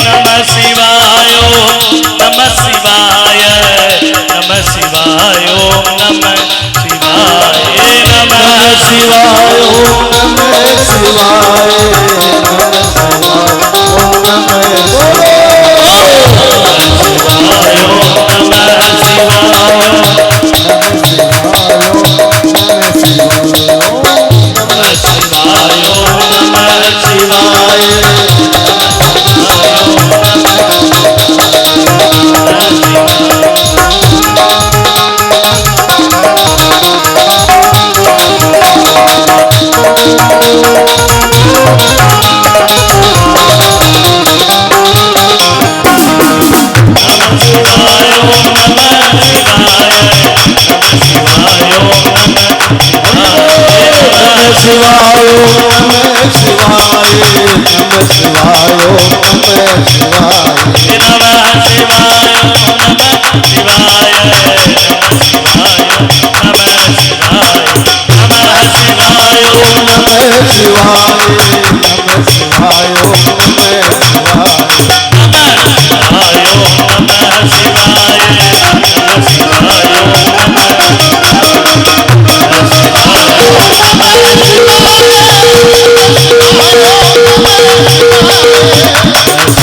नमः शिवाय नमः शिवाय नमः शिवाय नमः शिवाय नमः शिवाय नमः शिवाय ओम नमः शिवाय नमः शिवाय नमः शिवाय शिवाय नमः शिवाय नमः शिवाय नमः शिवाय नमः शिवाय नमः शिवाय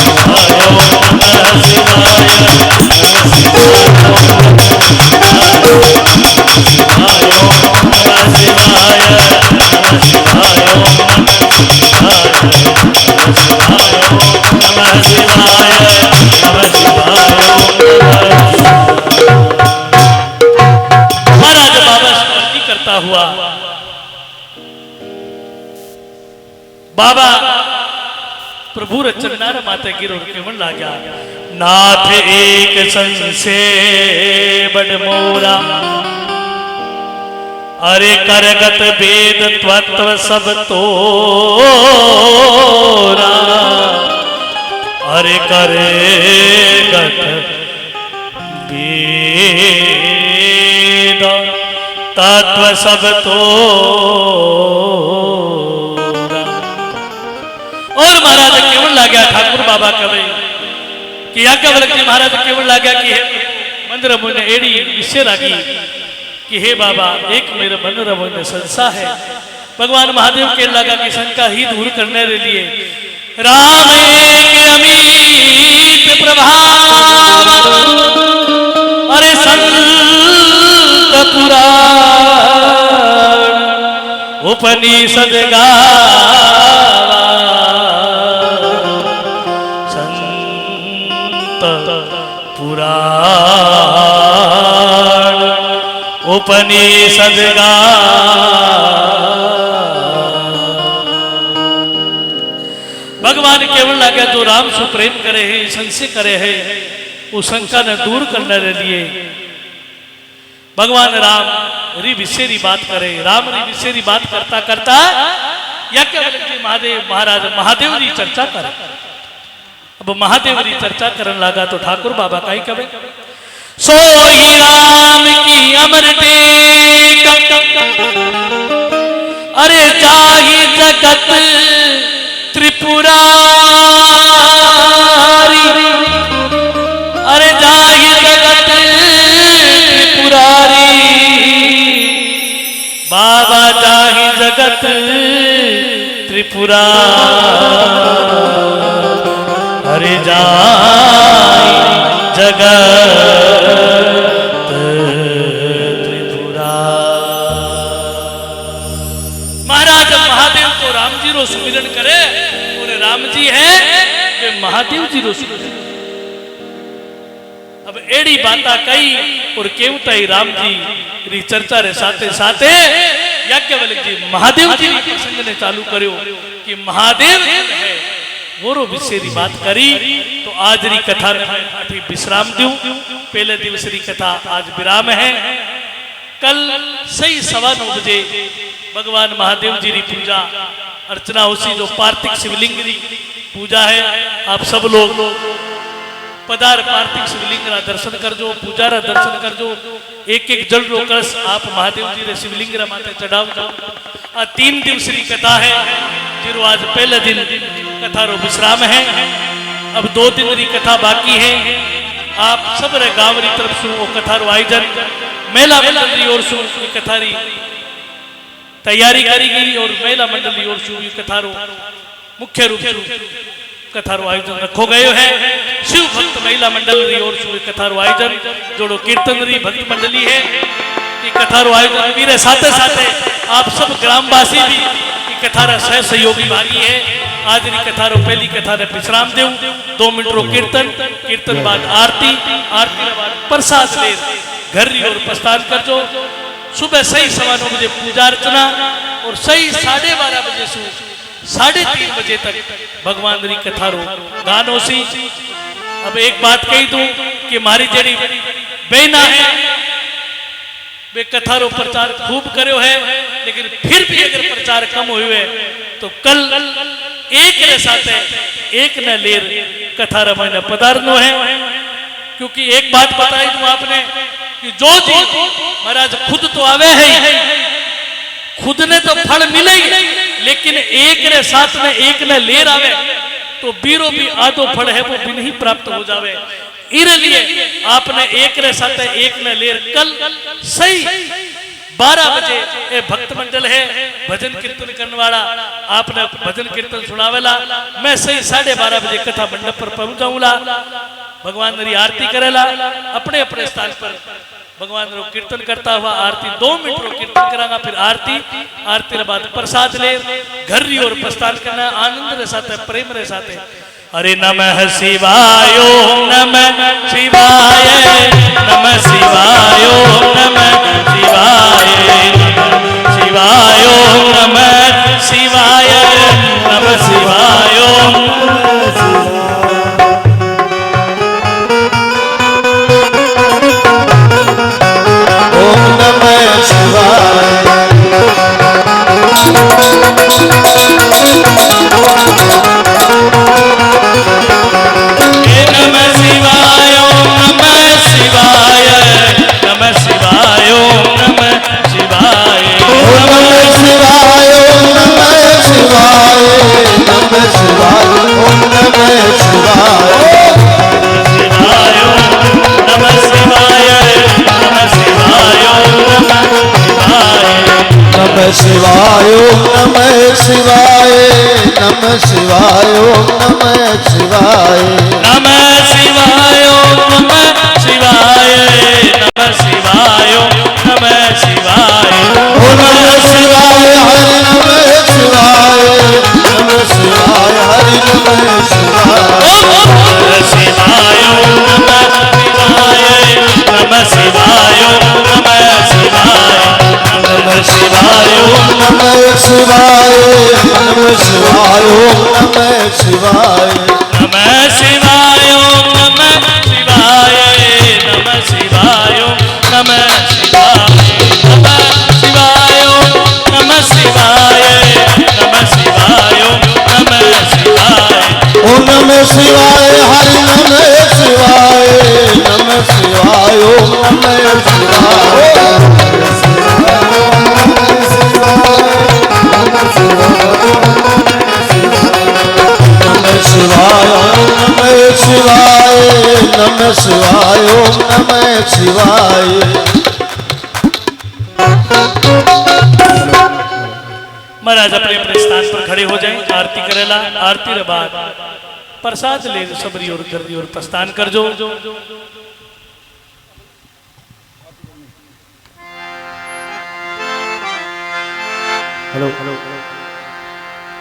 नमः शिवाय नमः शिवाय नमः शिवाय नमः शिवाय नमः महाराज बाबा स्मृति करता हुआ बाबा प्रभु रचनार माता गिरो केवल लागा नाथ एक संसे बड़ मोरा अरे करगत वेद तत्व सब तोरा अरे करगत वेद तत्व सब तोरा। और महाराज केवल लाग्या ठाकुर बाबा कवे कि या केवल महाराज केवल लाग्या कि मंदिर मुझे एड़ी इससे रागी कि हे बाबा एक मेरे मंदिर मुझे संसा है। भगवान महादेव के लगा कि शंका ही दूर करने के लिए राम एक अमित प्रभाव अरे संत पुराण उपनिषद गावा संत पुराण उपनिषद भगवान केवल लगे जो राम से प्रेम करे है संशय करे है वो शंका ने दूर करने के लिए भगवान राम री विशेरी बात करे। राम री विशेरी बात करता करता या केवल महादेव महाराज महादेव जी चर्चा करे। अब महादेव जी चर्चा करने लगा तो ठाकुर बाबा का ही कहे सोई राम की अमर टेक अरे जाहि जगत त्रिपुरारी अरे हरे जाय जगत त्रिपुरा। महाराज महादेव को राम जी रो सुमिरन करे और राम जी है वे महादेव जी रो सुमिरन। अब एड़ी बाता कही और केवता ही राम जी री चर्चा रे साथे साथे याज्ञवल्क्य जी महादेव जी री प्रसंग ने चालू करो कि महादेव है वो रो विषय री बात करी। तो आज री कथा ने मैं विश्राम दूं। पहले दिवस री कथा आज विराम है। कल सही 9:15 बजे भगवान महादेव जी री पूजा अर्चना उसी जो पार्थिव शिवलिंग री पूजा है। आप सब लोग पदार पार्थिव शिवलिंग रा दर्शन कर जो, पूजा रा दर्शन कर जो। एक एक जल रो कलश आप महादेव जी रे शिवलिंग रा माथे चढ़ाव जाओ। 3 दिवस री कथा है जिरो आज पहले दिन कथा रो विश्राम है। अब 2 दिन री कथा बाकी है। आप सब रे गांव री तरफ से वो कथा रो आयोजन मेला मंडल री ओर से कथा री तैयारी करी गई और मेला मंडल री ओर से कथा रो मुख्य रूप से कथा रो आयोजन रखो गयो है। शिव भक्त महिला मंडल री ओर से कथा रो आयोजन जोड़ो कीर्तन री भक्त मंडली है। ये कथा रो आयोजन मेरे साथे साथे आप सब ग्रामवासी भी कथा रा सह सहयोगी भागी है। आज री कथा रो पहली कथा ने विश्राम देव 2 मिनट रो कीर्तन, कीर्तन बाद आरती, आरती बाद प्रसाद ले घर री ओर प्रस्थान कर जो। सुबह सही 9:15 बजे पूजा अर्चना और सही 12:30 बजे से 3:30 बजे तक भगवान री कथा रो गान होसी। अब एक बात कही दूं कि मारी जेड़ी बहना है वे कथा रो प्रचार खूब करो है, लेकिन फिर भी अगर प्रचार कम हुए तो कल एक रे साथे एक न लेर कथा रा महीना पधारनो है। क्योंकि एक बात बताई दूं आपने कि जो चीज महाराज खुद तो आवे है, खुद ने तो फल मिले ही, लेकिन एक रे साथ में एक ने लेर आवे तो बीरो भी आधो फल है वो भी नहीं प्राप्त हो जावे। इसलिए आपने एक रे साथ एक ने लेर कल सही 12 बजे ये भक्त मंडल है भजन कीर्तन करने वाला आपने भजन कीर्तन सुनावेला। मैं सही 12:30 बजे कथा मंडप पर पहुंच जाऊंगा। भगवान री आरती करेला अपने अपने स्थान पर भगवान रो कीर्तन करता हुआ आरती 2 मिनट रो कीर्तन करांगा। फिर आरती, आरती के बाद प्रसाद ले घर री ओर प्रस्थान करना आनंद रे साथ प्रेम रे साथ। हरे नमः शिवाय ओम नमः शिवाय नमः शिवाय ओम नमः शिवाय शिवाय ओम नमः शिवाय नमः शिवाय ओम नमः शिवाय। नमः शिवाय ओम नमः शिवाय नमः शिवाय ओम नमः शिवाय नमः शिवाय ओम नमः शिवाय नमः शिवाय ओम नमः शिवाय नमः शिवाय नमः शिवाय ओम नमः शिवाय नमः शिवाय नमः शिवाय ओम नमः शिवाय नमः शिवाय ओम नमः शिवाय नमः शिवाय ओम नमः शिवाय नमः शिवाय हरि नमः शिवाय नमः शिवाय हरि नमः शिवाय शिवाय ओम नमः शिवाय नमः शिवाय ओम नमः शिवाय नमः शिवाय ओम नमः शिवाय नमः शिवाय ओम नमः शिवाय नमः शिवाय ओम नमः शिवाय नमः शिवाय ओम नमः शिवाय नमः शिवाय ओम नमः शिवाय नमः शिवाय ओम नमः शिवाय ओम नमः शिवाय हरि नमः शिवाय नमः शिवाय ओम नमः शिवाय नमः शिवाय नमः शिवाय नमः शिवाय ओम नमः शिवाय। महाराज अपने अपने स्थान पर खड़े हो जाएं। आरती करेला आरती के बाद प्रसाद ले सबरी और कर दी और प्रस्थान कर जो हेलो